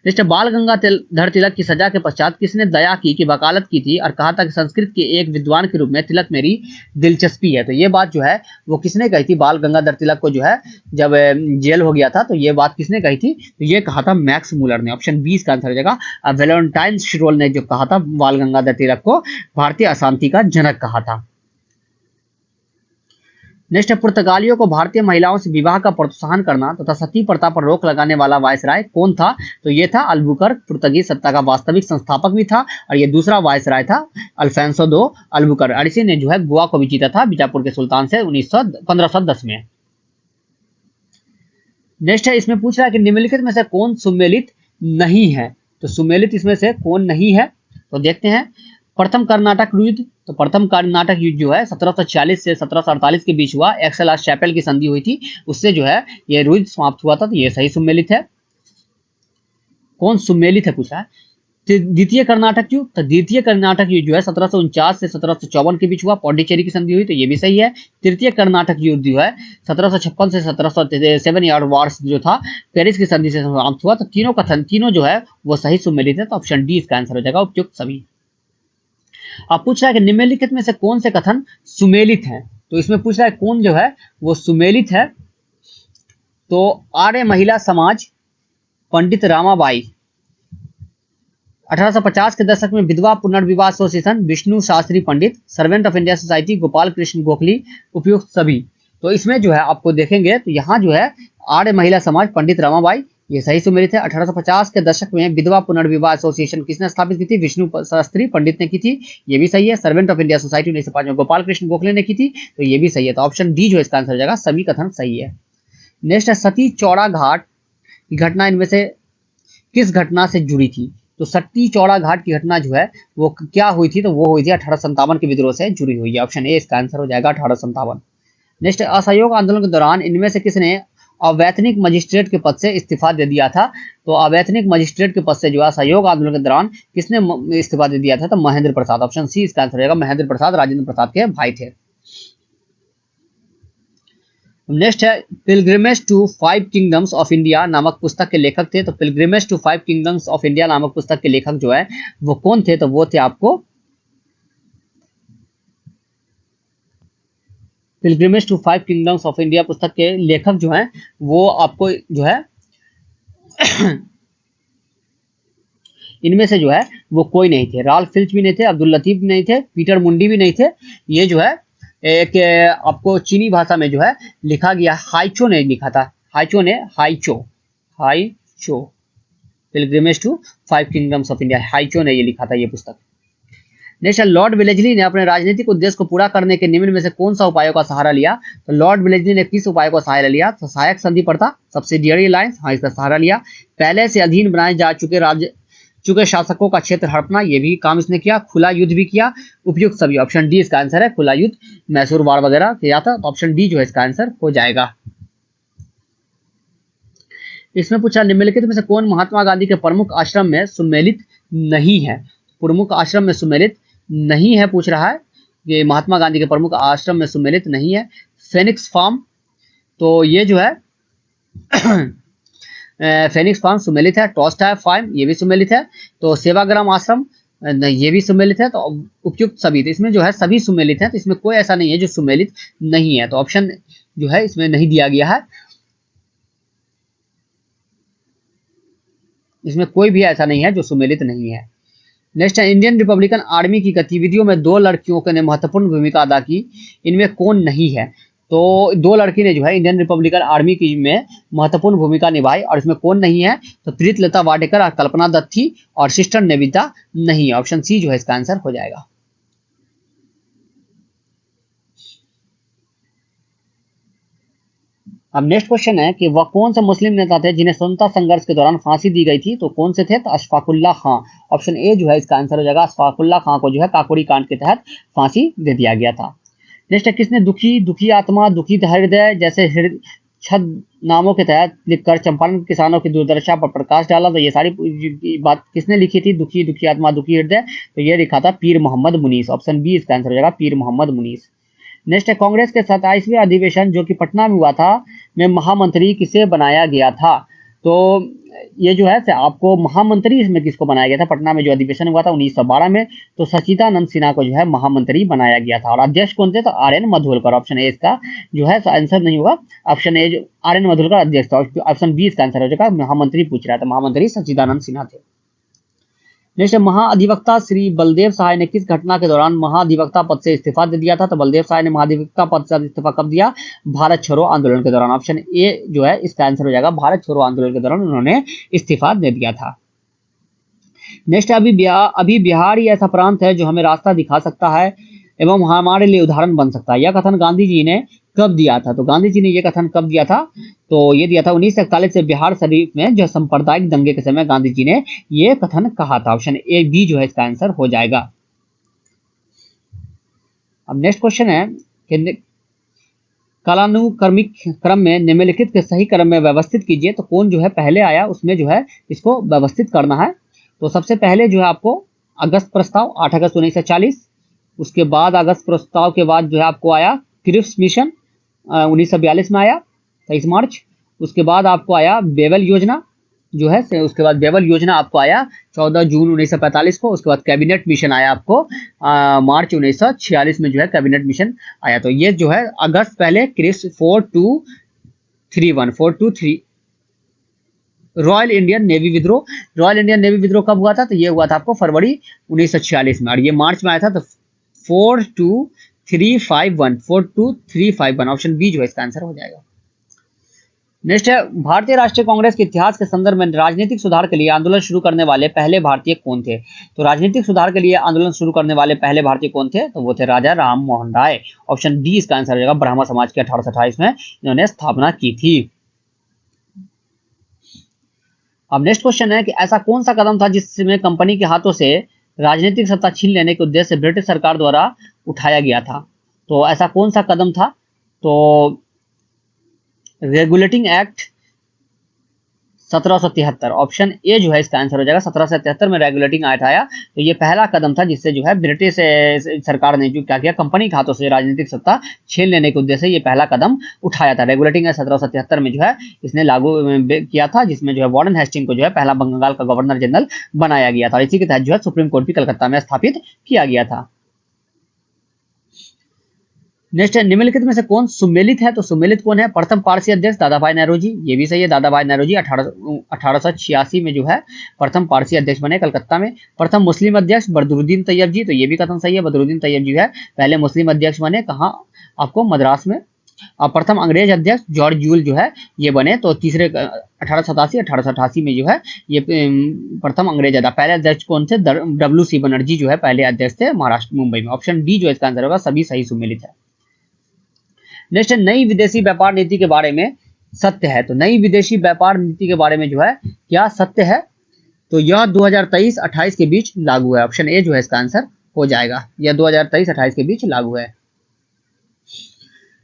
Speaker 1: नेक्स्ट, बाल गंगाधर तिलक की सजा के पश्चात किसने दया की वकालत की थी और कहा था कि संस्कृत के एक विद्वान के रूप में तिलक मेरी दिलचस्पी है, तो ये बात जो है वो किसने कही थी, बाल गंगाधर तिलक को जो है जब जेल हो गया था तो ये बात किसने कही थी, तो ये कहा था मैक्स मूलर ने। ऑप्शन 20 का आंसर हो जाएगा। वैलेंटाइन शिरोल ने जो कहा था बाल गंगाधर तिलक को भारतीय अशांति का जनक कहा था। नेक्स्ट, पुर्तगालियों को भारतीय महिलाओं से विवाह का प्रोत्साहन करना तथा सती प्रथा पर रोक लगाने वाला वायसराय कौन था, तो ये था अल्बुकर्क, पुर्तगीज सत्ता का वास्तविक संस्थापक भी था और ये दूसरा वायसराय था अल्फांसो दो अल्बुकर्क। और इसी ने जो है गोवा को भी जीता था बीजापुर के सुल्तान से 1510 में। नेक्स्ट है, इसमें पूछ रहा है कि निम्नलिखित में से कौन सुमेलित नहीं है, तो सुमेलित इसमें से कौन नहीं है, तो देखते हैं। प्रथम कर्नाटक युद्ध, तो प्रथम कर्नाटक युद्ध जो है 1740 से 1748 के बीच हुआ, एक्सेलास चैपेल की संधि हुई थी, उससे जो है ये युद्ध समाप्त हुआ था, तो ये सही सुमेलित है। कौन सुमेलित है पूछा है। द्वितीय कर्नाटक युद्ध, तो द्वितीय कर्नाटक युद्ध जो है 1749 से 1754 के बीच हुआ, पौंडीचेरी की संधि हुई, तो ये भी सही है। तृतीय कर्नाटक युद्ध जो है 1756 से 1707 ईयर वार्स जो था पेरिस की संधि से समाप्त हुआ। तो तीनों कथन, तीनों जो है वो सही सुमेलित है, तो ऑप्शन डी इसका आंसर हो जाएगा, उपयुक्त सभी। अब पूछ रहा है कि निम्नलिखित में से कौन से कथन सुमेलित हैं, तो इसमें पूछ रहा है कौन जो है वो सुमेलित है। तो आर्य महिला समाज, पंडित रामाबाई, 1850 के दशक में विधवा पुनर्विवाह association, Vishnu Shastri Pandit, servant of India society, Gopal Krishna Gokhale, उपयुक्त सभी। तो इसमें जो है आपको देखेंगे तो यहाँ जो है आर्य महिला समाज, पंडित रमाबाई, ये सही सुमेलित है। 1850 के दशक में विधवा पुनर्विवाह एसोसिएशन किसने स्थापित की थी? विष्णु शास्त्री पंडित ने की थी, ये भी सही है। सर्वेंट ऑफ इंडिया सोसाइटी 1905 में गोपाल कृष्ण गोखले ने की थी, तो ये भी सही है। तो ऑप्शन डी जो इसका आंसर हो जाएगा, सभी कथन सही है। नेक्स्ट है सती चौड़ा घाट की घटना इनमें से किस घटना से जुड़ी थी? तो सती चौड़ा घाट की घटना जो है वो क्या हुई थी? तो वो हुई थी 1857 के विद्रोह से जुड़ी हुई है। ऑप्शन ए इसका आंसर हो जाएगा, 1857। नेक्स्ट, असहयोग आंदोलन के दौरान इनमें से किसने अवैतनिक मजिस्ट्रेट के पद से इस्तीफा दे दिया था? तो अवैतनिक मजिस्ट्रेट के पद से जो है असहयोग आंदोलन के दौरान किसने इस्तीफा दे दिया था? तो महेंद्र प्रसाद। ऑप्शन सी इसका आंसर रहेगा, महेंद्र प्रसाद राजेंद्र प्रसाद के भाई थे। नेक्स्ट है pilgrimage to five kingdoms of India नामक पुस्तक के लेखक थे। तो pilgrimage to five kingdoms of India नामक पुस्तक के लेखक जो है वो कौन थे? तो वो थे आपको pilgrimage to five kingdoms of India पुस्तक के लेखक जो हैं वो आपको जो है इनमें से जो है वो कोई नहीं थे। राल्फ फिल्च भी नहीं थे, अब्दुल लतीफ भी नहीं थे, पीटर मुंडी भी नहीं थे। ये जो है एक आपको चीनी भाषा में जो है लिखा गया, हाइचो ने लिखा था, Hyecho pilgrimage to five kingdoms of India, Hyecho ने ये लिखा था ये पुस्तक। नेक्स्ट, लॉर्ड वेलेस्ली ने अपने राजनीतिक उद्देश्य को पूरा करने के निम्न में से कौन सा उपायों का सहारा लिया? तो लॉर्ड वेलेस्ली ने किस उपाय का सहारा लिया? तो सहायक संधि प्रथा, सब्सिडियरी अलायंस, हाँ इसका सहारा लिया। पहले से अधीन बनाए जा चुके शासकों का क्षेत्र हड़पना, ये भी काम इसने किया। खुला युद्ध भी किया, उपयुक्त सभी। ऑप्शन डी इसका आंसर है, खुला युद्ध, मैसूर वार वगैरह किया था। तो ऑप्शन डी जो है इसका आंसर हो जाएगा। इसमें पूछा निम्नलिखित में से कौन महात्मा गांधी के प्रमुख आश्रम में सुमेलित नहीं है? प्रमुख आश्रम में सुमेलित नहीं है पूछ रहा है, ये महात्मा गांधी के प्रमुख आश्रम में सुमेलित नहीं है। फेनिक्स फार्म, तो ये जो है फेनिक्स फार्म सुमेलित है। टॉल्स्टॉय फार्म ये भी सुमेलित है। तो सेवाग्राम आश्रम ये भी सुमेलित है। तो उपयुक्त सभी, तो इसमें जो है सभी सुमेलित है, तो इसमें कोई ऐसा नहीं है जो सुमेलित नहीं है। तो ऑप्शन जो है इसमें नहीं दिया गया है, इसमें कोई भी ऐसा नहीं है जो सुमेलित नहीं है। नेक्स्ट है इंडियन रिपब्लिकन आर्मी की गतिविधियों में दो लड़कियों ने महत्वपूर्ण भूमिका अदा की, इनमें कौन नहीं है? तो दो लड़की ने जो है इंडियन रिपब्लिकन आर्मी की में महत्वपूर्ण भूमिका निभाई, और इसमें कौन नहीं है? तो प्रीतलता वाडेकर और कल्पना दत्त थी, और सिस्टर निवेदिता नहीं है। ऑप्शन सी जो है इसका आंसर हो जाएगा। अब नेक्स्ट क्वेश्चन है कि वह कौन से मुस्लिम नेता थे जिन्हें स्वतंत्रता संघर्ष के दौरान फांसी दी गई थी? तो कौन से थे? तो अशफाकुल्ला खां। ऑप्शन ए जो है इसका आंसर हो जाएगा, अशफाकुल्ला खां को जो है काकोरी कांड के तहत फांसी दे दिया गया था। नेक्स्ट है किसने दुखी आत्मा, दुखी हृदय जैसे छद नामों के तहत लिखकर चंपारण किसानों की दुर्दशा पर प्रकाश डाला? तो ये सारी बात किसने लिखी थी? दुखी आत्मा, दुखी हृदय, तो ये लिखा था पीर मोहम्मद मुनीस। ऑप्शन बी इसका आंसर हो जाएगा, पीर मोहम्मद मुनीस। नेक्स्ट है कांग्रेस के 27वें अधिवेशन जो कि पटना में हुआ था में महामंत्री किसे बनाया गया था? तो ये जो है आपको महामंत्री इसमें किसको बनाया गया था? पटना में जो अधिवेशन हुआ था 1912 में, तो सचिदानंद सिन्हा को जो है महामंत्री बनाया गया था। और अध्यक्ष कौन थे? तो आर.एन. मधुलकर। ऑप्शन ए इसका जो है आंसर नहीं होगा, ऑप्शन ए जो आर.एन. मधुलकर अध्यक्ष था। ऑप्शन बी इसका आंसर हो जाएगा, महामंत्री पूछ रहा था, महामंत्री सचिदानंद सिन्हा थे। नेक्स्ट, महाधिवक्ता श्री बलदेव सहाय ने किस घटना के दौरान महाधिवक्ता पद से इस्तीफा दे दिया था? तो बलदेव सहाय ने महाधिवक्ता पद से इस्तीफा कब दिया? भारत छोड़ो आंदोलन के दौरान। ऑप्शन ए जो है इसका आंसर हो जाएगा, भारत छोड़ो आंदोलन के दौरान उन्होंने इस्तीफा दे दिया था। नेक्स्ट, अभी बिहार ही ऐसा प्रांत है जो हमें रास्ता दिखा सकता है एवं हमारे लिए उदाहरण बन सकता है, यह कथन गांधी जी ने कब दिया था? तो गांधी जी ने यह कथन कब दिया था? तो ये दिया था 1941 से बिहार शरीफ में जो सांप्रदायिक दंगे के समय गांधी जी ने यह कथन कहा था। ऑप्शन ए बी जो है इसका आंसर हो जाएगा। अब नेक्स्ट क्वेश्चन है कि कालानुक्रमिक क्रम में निम्नलिखित के सही क्रम में व्यवस्थित कीजिए। तो कौन जो है पहले आया उसमें जो है इसको व्यवस्थित करना है। तो सबसे पहले जो है आपको अगस्त प्रस्ताव 8 अगस्त 1940, उसके बाद अगस्त प्रस्ताव के बाद जो है आपको आया क्रिप्स मिशन 1942 में आया 23 मार्च। उसके बाद आपको आया बेवल योजना जो है, उसके बाद बेवल योजना आपको आया 14 जून 1945 को। उसके बाद कैबिनेट मिशन आया आपको मार्च 1946 में जो है कैबिनेट मिशन आया। तो ये जो है अगस्त पहले क्रिप्स 4231 रॉयल इंडियन नेवी विद्रोह। रॉयल इंडियन नेवी विद्रोह कब हुआ था? तो ये हुआ था आपको फरवरी 1946 में, और ये मार्च में आया था। तो 42351 ऑप्शन बी जो है इसका आंसर हो जाएगा। नेक्स्ट है, भारतीय राष्ट्रीय कांग्रेस के इतिहास के संदर्भ में राजनीतिक सुधार के लिए आंदोलन शुरू करने वाले पहले भारतीय कौन थे? तो राजनीतिक सुधार के लिए आंदोलन शुरू करने वाले पहले भारतीय कौन थे? तो वो थे राजा राम मोहन राय। ऑप्शन डी इसका आंसर हो जाएगा। ब्राह्मण समाज के 1828 में इन्होंने स्थापना की थी। अब नेक्स्ट क्वेश्चन है कि ऐसा कौन सा कदम था जिसमें कंपनी के हाथों से राजनीतिक सत्ता छीन लेने के उद्देश्य से ब्रिटिश सरकार द्वारा उठाया गया था? तो ऐसा कौन सा कदम था? तो रेगुलेटिंग एक्ट 1773, ऑप्शन ए जो है इसका आंसर हो जाएगा। 1773 में रेगुलेटिंग एक्ट आया। तो ये पहला कदम था जिससे जो है ब्रिटिश सरकार ने जो क्या किया, कंपनी के हाथों से राजनीतिक सत्ता छीन लेने के उद्देश्य से ये पहला कदम उठाया था। रेगुलेटिंग एक्ट 1773 में जो है इसने लागू किया था, जिसमें जो है वार्डन हेस्टिंग को जो है पहला बंगाल का गवर्नर जनरल बनाया गया था। इसी के तहत जो है सुप्रीम कोर्ट भी कलकत्ता में स्थापित किया गया था। नेक्स्ट है, निम्नलिखित में से कौन सुमेलित है? तो सुमेलित कौन है? प्रथम पारसी अध्यक्ष दादा भाई नेहरूजी, ये भी सही है। दादा भाई नेहरूजी 1886 में जो है प्रथम पारसी अध्यक्ष बने कलकत्ता में। प्रथम मुस्लिम अध्यक्ष बदरुद्दीन तैयब जी, तो ये भी कथन सही है। बदरुद्दीन तैयब जी है पहले मुस्लिम अध्यक्ष बने, कहाँ? आपको मद्रास में। और प्रथम अंग्रेज अध्यक्ष जॉर्ज यूल जो है ये बने, तो तीसरे 1888 में जो है ये प्रथम अंग्रेज अध्यक्ष। पहले अध्यक्ष कौन थे? WC बनर्जी जो है पहले अध्यक्ष थे महाराष्ट्र मुंबई में। ऑप्शन डी जो इसका आंसर होगा। सभी सही सुमेलित है। नेक्स्ट, नई विदेशी व्यापार नीति के बारे में सत्य है। तो नई विदेशी व्यापार नीति के बारे में जो है क्या सत्य है? तो यह 2023-28 के बीच लागू है। ऑप्शन ए जो है इसका आंसर हो जाएगा। यह 2023-28 के बीच लागू है।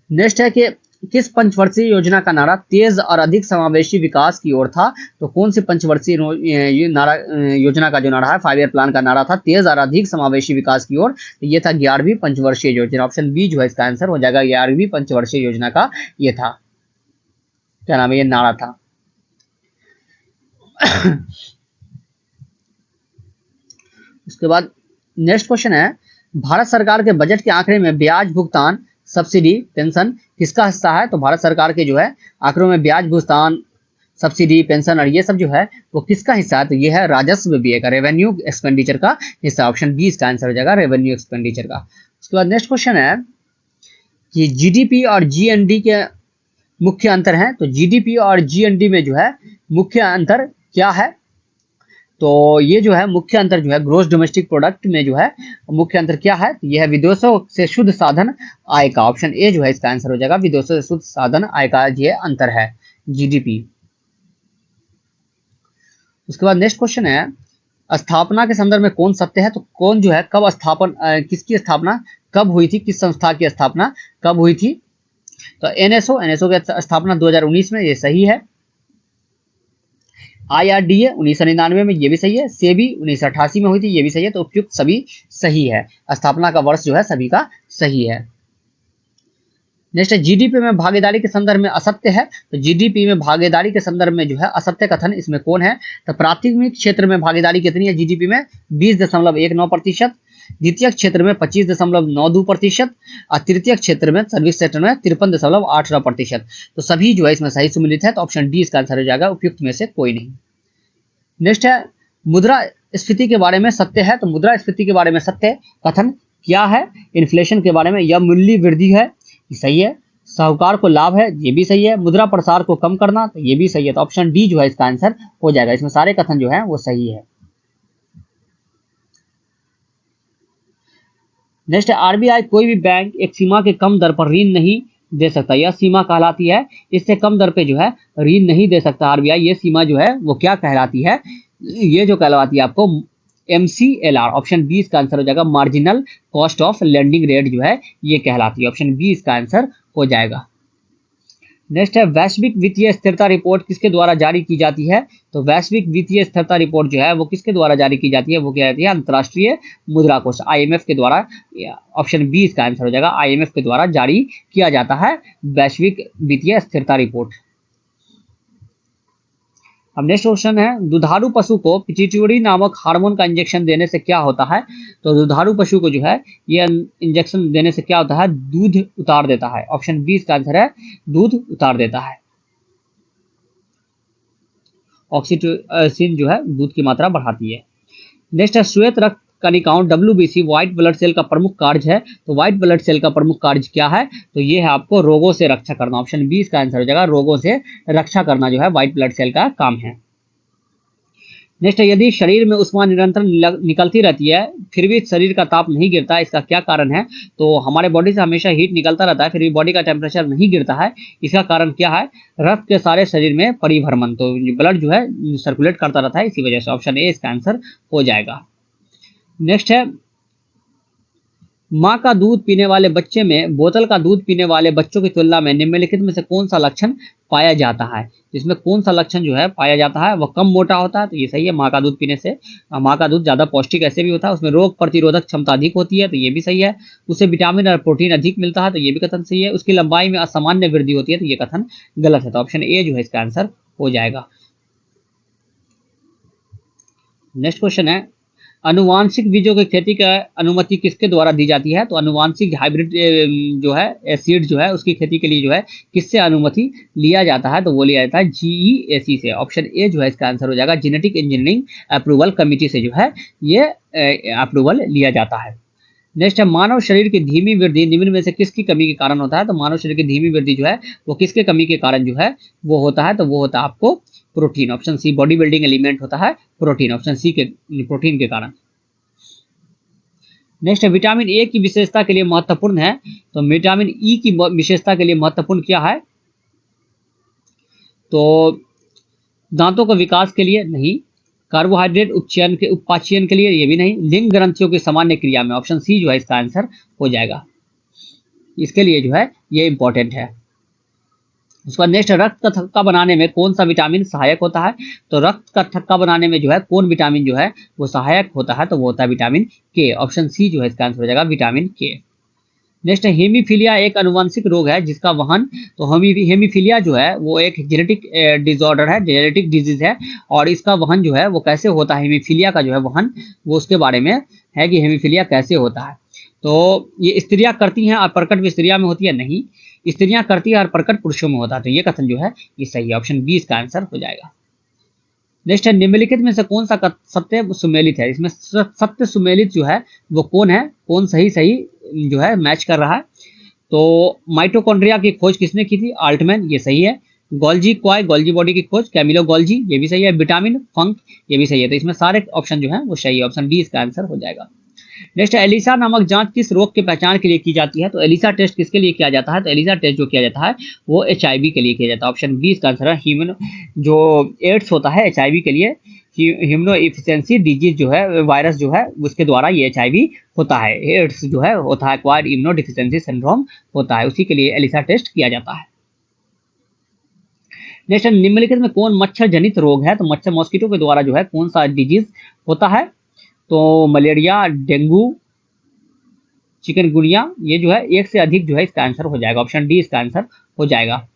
Speaker 1: नेक्स्ट है कि किस पंचवर्षीय योजना का नारा तेज और अधिक समावेशी विकास की ओर था? तो कौन सी पंचवर्षीय योजना का जो नारा है, 5 ईयर प्लान का नारा था तेज और अधिक समावेशी विकास की ओर? तो ये था 11वीं पंचवर्षीय योजना। ऑप्शन बी जो है इसका आंसर हो जाएगा। 11वीं पंचवर्षीय योजना का ये था, क्या नाम है, ये नारा था। उसके बाद नेक्स्ट क्वेश्चन है, भारत सरकार के बजट के आंकड़े में ब्याज भुगतान सब्सिडी पेंशन किसका हिस्सा है? तो भारत सरकार के जो है आंकड़ों में ब्याज भुगतान सब्सिडी पेंशन और ये सब जो है वो किसका हिस्सा है? तो ये है राजस्व व्यय का, रेवेन्यू एक्सपेंडिचर का हिस्सा। ऑप्शन बी इसका आंसर हो जाएगा, रेवेन्यू एक्सपेंडिचर का। उसके बाद नेक्स्ट क्वेश्चन है कि जीडीपी और जीएनडी के मुख्य अंतर है। तो जीडीपी और जीएनडी में जो है मुख्य अंतर क्या है? तो ये जो है मुख्य अंतर जो है ग्रोस डोमेस्टिक प्रोडक्ट में जो है मुख्य अंतर क्या है? तो यह है विदेशों से शुद्ध साधन आय का। ऑप्शन ए जो है इसका आंसर हो जाएगा। विदेशों से शुद्ध साधन आय का ये अंतर है जीडीपी। उसके बाद नेक्स्ट क्वेश्चन है, स्थापना के संदर्भ में कौन सत्य है? तो कौन जो है कब किसकी स्थापना कब हुई थी? किस संस्था की स्थापना कब हुई थी? तो एनएसओ की स्थापना 2019 में, ये सही है। IRDA 1999 में, ये भी सही है। सेबी 1988 में हुई थी, ये भी सही है। तो उपयुक्त सभी सही है। स्थापना का वर्ष जो है सभी का सही है। नेक्स्ट है, जीडीपी में भागीदारी के संदर्भ में असत्य है। तो जीडीपी में भागीदारी के संदर्भ में जो है असत्य कथन इसमें कौन है? तो प्राथमिक क्षेत्र में भागीदारी कितनी है जीडीपी में? 20.19%। द्वितीय क्षेत्र में 25.92%। और तृतीय क्षेत्र में सर्विस सेक्टर में 53.89%। तो सभी जो है इसमें सही सुमेलित है। तो ऑप्शन डी इसका आंसर हो जाएगा, उपयुक्त में से कोई नहीं। नेक्स्ट है, मुद्रास्फीति के बारे में सत्य है। तो मुद्रास्फीति के बारे में सत्य कथन क्या है? इन्फ्लेशन के बारे में, यह मूल्य वृद्धि है, सही है। साहूकार को लाभ है, ये भी सही है। मुद्रा प्रसार को कम करना, तो ये भी सही है। तो ऑप्शन डी जो है इसका आंसर हो जाएगा। इसमें सारे कथन जो है वो सही है। नेक्स्ट है, आरबीआई कोई भी बैंक एक सीमा के कम दर पर ऋण नहीं दे सकता। यह सीमा कहलाती है, इससे कम दर पे जो है ऋण नहीं दे सकता आरबीआई। ये सीमा जो है वो क्या कहलाती है? ये जो कहलाती है आपको MCLR। ऑप्शन बी इसका आंसर हो जाएगा। Marginal cost of lending rate जो है ये कहलाती है। ऑप्शन बी इसका आंसर हो जाएगा। नेक्स्ट है वैश्विक वित्तीय स्थिरता रिपोर्ट किसके द्वारा जारी की जाती है? तो वैश्विक वित्तीय स्थिरता रिपोर्ट जो है वो किसके द्वारा जारी की जाती है? वो क्या जाती है? अंतर्राष्ट्रीय मुद्रा कोष आईएमएफ के द्वारा। ऑप्शन बी इसका आंसर हो जाएगा, आईएमएफ के द्वारा जारी किया जाता है वैश्विक वित्तीय स्थिरता रिपोर्ट। अब नेक्स्ट क्वेश्चन है दुधारू पशु को पिट्यूटरी नामक हार्मोन का इंजेक्शन देने से क्या होता है? तो दुधारू पशु को जो है ये इंजेक्शन देने से क्या होता है? दूध उतार देता है। ऑप्शन बी इसका आंसर है, दूध उतार देता है। ऑक्सीटोसिन जो है दूध की मात्रा बढ़ाती है। नेक्स्ट है श्वेत रक्त कणिकाओं WBC व्हाइट ब्लड सेल का प्रमुख कार्य है। तो व्हाइट ब्लड सेल का प्रमुख कार्य क्या है? तो ये है आपको रोगों से रक्षा करना। ऑप्शन बी इसका आंसर हो जाएगा, रोगों से रक्षा करना जो है व्हाइट ब्लड सेल का काम है। नेक्स्ट है यदि शरीर में उष्मा निरंतर निकलती रहती है फिर भी शरीर का ताप नहीं गिरता, इसका क्या कारण है? तो हमारे बॉडी से हमेशा हीट निकलता रहता है फिर भी बॉडी का टेम्परेचर नहीं गिरता है, इसका कारण क्या है? रक्त के सारे शरीर में परिभ्रमण, तो ब्लड जो है सर्कुलेट करता रहता है, इसी वजह से। ऑप्शन ए इसका आंसर हो जाएगा। नेक्स्ट है माँ का दूध पीने वाले बच्चे में बोतल का दूध पीने वाले बच्चों की तुलना में निम्नलिखित में से कौन सा लक्षण पाया जाता है? इसमें कौन सा लक्षण जो है पाया जाता है? वह कम मोटा होता है, तो ये सही है। माँ का दूध पीने से, माँ का दूध ज्यादा पौष्टिक ऐसे भी होता है, उसमें रोग प्रतिरोधक क्षमता अधिक होती है, तो ये भी सही है। उसे विटामिन और प्रोटीन अधिक मिलता है, तो ये भी कथन सही है। उसकी लंबाई में असामान्य वृद्धि होती है, तो ये कथन गलत है। तो ऑप्शन ए जो है इसका आंसर हो जाएगा। नेक्स्ट क्वेश्चन है अनुवांशिक बीजों की खेती का अनुमति किसके द्वारा दी जाती है? तो अनुवांशिक हाइब्रिड जो है सीड जो है उसकी खेती के लिए जो है किससे अनुमति लिया जाता है? तो वो लिया जाता है GEAC से। ऑप्शन ए जो है इसका आंसर हो जाएगा, जेनेटिक इंजीनियरिंग अप्रूवल कमिटी से जो है ये अप्रूवल लिया जाता है। नेक्स्ट है मानव शरीर की धीमी वृद्धि निम्न में से किसकी कमी के कारण होता है? तो मानव शरीर की धीमी वृद्धि जो है वो किसके कमी के कारण जो है वो होता है? तो वो होता है आपको protein. Option C, body building element होता है प्रोटीन। ऑप्शन सी के प्रोटीन के कारण। नेक्स्ट है विटामिन ए की विशेषता के लिए महत्वपूर्ण है, तो विटामिन ई की विशेषता के लिए महत्वपूर्ण क्या है? तो दांतों के विकास के लिए नहीं, कार्बोहाइड्रेट उपचयन के उपाचयन के लिए ये भी नहीं, लिंग ग्रंथियों की सामान्य क्रिया में। ऑप्शन सी जो है इसका आंसर हो जाएगा, इसके लिए जो है ये इंपॉर्टेंट है। उसके बाद नेक्स्ट रक्त का थक्का बनाने में कौन सा विटामिन सहायक होता है? तो रक्त का थक्का बनाने में जो है कौन विटामिन जो है वो सहायक होता है? तो वो होता है विटामिन के। ऑप्शन सी जो है इसका आंसर हो जाएगा, विटामिन के। नेक्स्ट है हेमीफीलिया एक अनुवांशिक रोग है जिसका वहन, तो हेमीफीलिया जो है वो एक जेनेटिक डिसऑर्डर है, जेनेटिक डिजीज है, और इसका वहन जो है वो कैसे होता है? हेमीफीलिया का जो है वहन वो उसके बारे में है कि हेमीफीलिया कैसे होता है। तो ये स्त्रियां करती हैं और प्रकट भी स्त्रियां में होती है? नहीं, स्त्रियां करती है और प्रकट पुरुषों में होता है, तो ये कथन जो है ये सही है। ऑप्शन बी इसका आंसर हो जाएगा। नेक्स्ट है निम्नलिखित में से कौन सा सत्य सुमेलित है? इसमें सत्य सुमेलित जो है वो कौन है? कौन सही सही जो है मैच कर रहा है? तो माइटोकॉन्ड्रिया की खोज किसने की थी? आल्टमैन, ये सही है। गोल्जी क्वाय, गोल्जी बॉडी की खोज कैमिलो गोल्जी, ये भी सही है। विटामिन फंक, ये भी सही है। तो इसमें सारे ऑप्शन जो है वो सही है। ऑप्शन डी इसका आंसर हो जाएगा। नेक्स्ट एलिसा नामक जांच किस रोग के पहचान के लिए की जाती है? तो एलिसा टेस्ट किसके लिए किया जाता है? तो एलिसा टेस्ट जो किया जाता है वो HIV के लिए किया जाता है। ऑप्शन बी इसका आंसर है। ह्यूमन जो एड्स होता है HIV के लिए, ह्यूमनो इफिशियंसी डिजीज जो है वायरस जो है उसके द्वारा ये HIV होता है। एड्स जो है होता है एक्वायर्ड इम्यूनो डिफिशियंसी सिंड्रोम होता है, उसी के लिए एलिसा टेस्ट किया जाता है। नेक्स्ट निम्नलिखित में कौन मच्छर जनित रोग है? तो मच्छर मॉस्किटो के द्वारा जो है कौन सा डिजीज होता है? तो मलेरिया, डेंगू, चिकनगुनिया, ये जो है एक से अधिक जो है इसका आंसर हो जाएगा। ऑप्शन डी इसका आंसर हो जाएगा।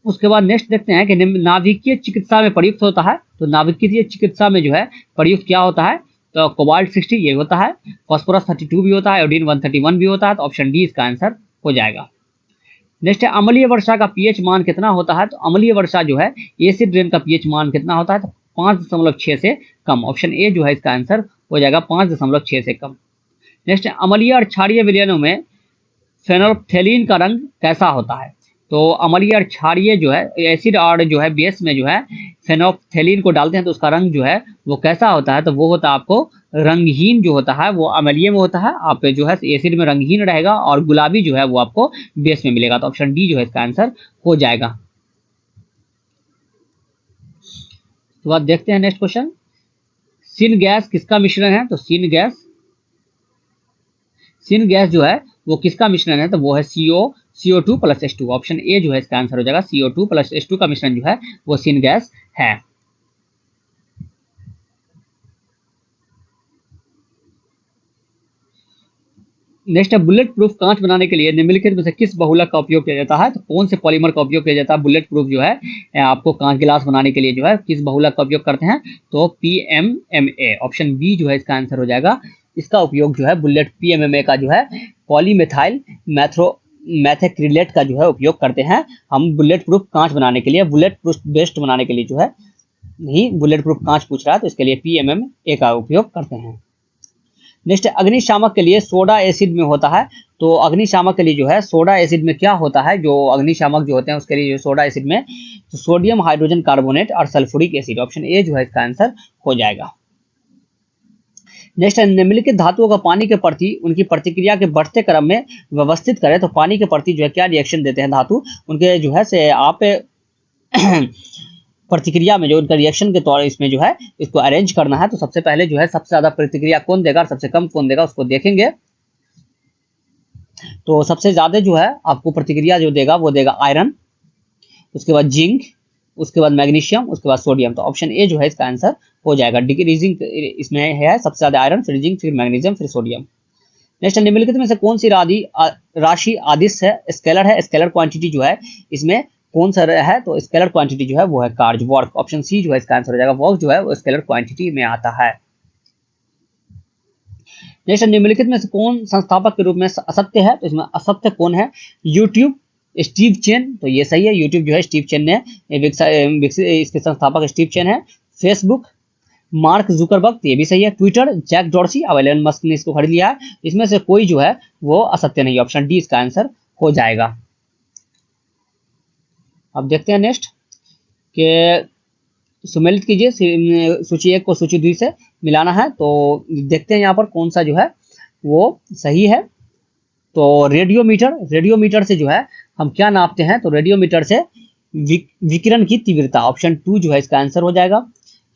Speaker 1: उसके बाद नेक्स्ट देखते हैं कि नाभिकीय चिकित्सा में प्रयुक्त होता है, तो नाभिकीय चिकित्सा में जो है प्रयुक्त क्या होता है? तो कोबाल्ट 60 ये होता है, फास्फोरस 32 भी होता है, आयोडीन 131 भी होता है, तो ऑप्शन डी इसका आंसर हो जाएगा। नेक्स्ट है अम्लीय वर्षा का पीएच मान कितना होता है? तो अम्लीय वर्षा जो है एसिड रेन का पीएच मान कितना होता है? तो 5.6 से कम। ऑप्शन ए जो है इसका आंसर हो जाएगा, 5.6 से कम। नेक्स्ट अम्लीय और क्षारीय विलयनों में फेनोल्फथेलीन का रंग कैसा होता है? तो अम्लीय और क्षारीय जो है एसिड और जो है बेस में जो है फेनोल्फथेलीन को डालते हैं तो उसका रंग जो है वो कैसा होता है? तो वो होता है आपको रंगहीन जो होता है वो अम्लीय में होता है, आप जो है एसिड में रंगहीन रहेगा, और गुलाबी जो है वो आपको बेस में मिलेगा। तो ऑप्शन डी जो है इसका आंसर हो जाएगा। तो बाद देखते हैं नेक्स्ट क्वेश्चन, सिन गैस किसका मिश्रण है? तो सिन गैस जो है वो किसका मिश्रण है? तो वो है CO CO2 + H2। Option A जो है इसका आंसर हो जाएगा, CO2 + H2 का मिश्रण जो है वो सीन गैस है। नेक्स्ट है, बुलेट प्रूफ कांच बनाने के लिए निम्नलिखित में से किस बहुलक का उपयोग किया जाता है? तो कौन से पॉलीमर का उपयोग किया जाता है बुलेट प्रूफ जो है आपको कांच गिलास बनाने के लिए जो है किस बहुलक का उपयोग करते हैं? तो PMMA। ऑप्शन बी जो है इसका आंसर हो जाएगा। इसका उपयोग जो है बुलेट PMMA का जो है पॉलीमेथाइल मैथेक्रिलेट का जो है उपयोग करते हैं हम बुलेट प्रूफ कांच बनाने के लिए। बुलेट प्रूफ बेस्ट बनाने के लिए जो है नहीं, बुलेट प्रूफ कांच पूछ रहा है तो इसके लिए PMMA का उपयोग करते हैं। नेक्स्ट, अग्निशामक के लिए सोडा एसिड में होता है। तो अग्निशामक के लिए जो है सोडा एसिड में क्या होता है? जो अग्निशामक जो होते हैं उसके लिए जो सोडा एसिड में तो सोडियम हाइड्रोजन कार्बोनेट और सल्फ्यूरिक एसिड। ऑप्शन ए जो है इसका आंसर हो जाएगा। नेक्स्ट, निम्नलिखित धातुओं का पानी के प्रति उनकी प्रतिक्रिया के बढ़ते क्रम में व्यवस्थित करें। तो पानी के प्रति जो है क्या रिएक्शन देते हैं धातु, उनके जो है से आप प्रतिक्रिया में जो उनका रिएक्शन के तौर इसमें जो है इसको अरेंज करना है। तो सबसे पहले जो है सबसे ज्यादा प्रतिक्रिया कौन देगा और सबसे कम कौन देगा उसको देखेंगे। तो सबसे ज्यादा जो है आपको प्रतिक्रिया जो देगा वो देगा आयरन, उसके बाद जिंक, उसके बाद मैग्नीशियम, उसके बाद सोडियम। तो ऑप्शन ए जो है इसका आंसर हो जाएगा। डिक्रीजिंग इसमें है सबसे ज्यादा आयरन, फिर जिंक, फिर मैग्नीशियम, फिर सोडियम। नेक्स्ट, निम्नलिखित में से कौन सी राशि अदिश है, स्केलर है? स्केलर क्वांटिटी जो है इसमें कौन सा है? तो स्केलर क्वांटिटी जो है वो है कार्य, वर्क। ऑप्शन सी जो है इसका आंसर हो जाएगा। वर्क जो है वो स्केलर क्वांटिटी में आता है। नेक्स्ट, निम्नलिखित में से कौन संस्थापक के रूप में असत्य है? तो इसमें असत्य कौन है? YouTube, Steve Chen. तो ये सही है, यूट्यूब जो है स्टीव चेन ने इसके संस्थापक स्टीव चेन है। फेसबुक, मार्क जुकरबर्ग, ये भी सही है। ट्विटर, जैक डॉर्सी, अब एलन मस्क ने इसको खरीद लिया है। इसमें से कोई जो है वो असत्य नहीं। ऑप्शन डी इसका आंसर हो जाएगा। अब देखते हैं नेक्स्ट के सुमेलित कीजिए सूची 1 को सूची 2 से मिलाना है। तो देखते हैं यहाँ पर कौन सा जो है वो सही है। तो रेडियोमीटर से जो है हम क्या नापते हैं? तो रेडियोमीटर से विकिरण की तीव्रता। ऑप्शन 2 जो है इसका आंसर हो जाएगा।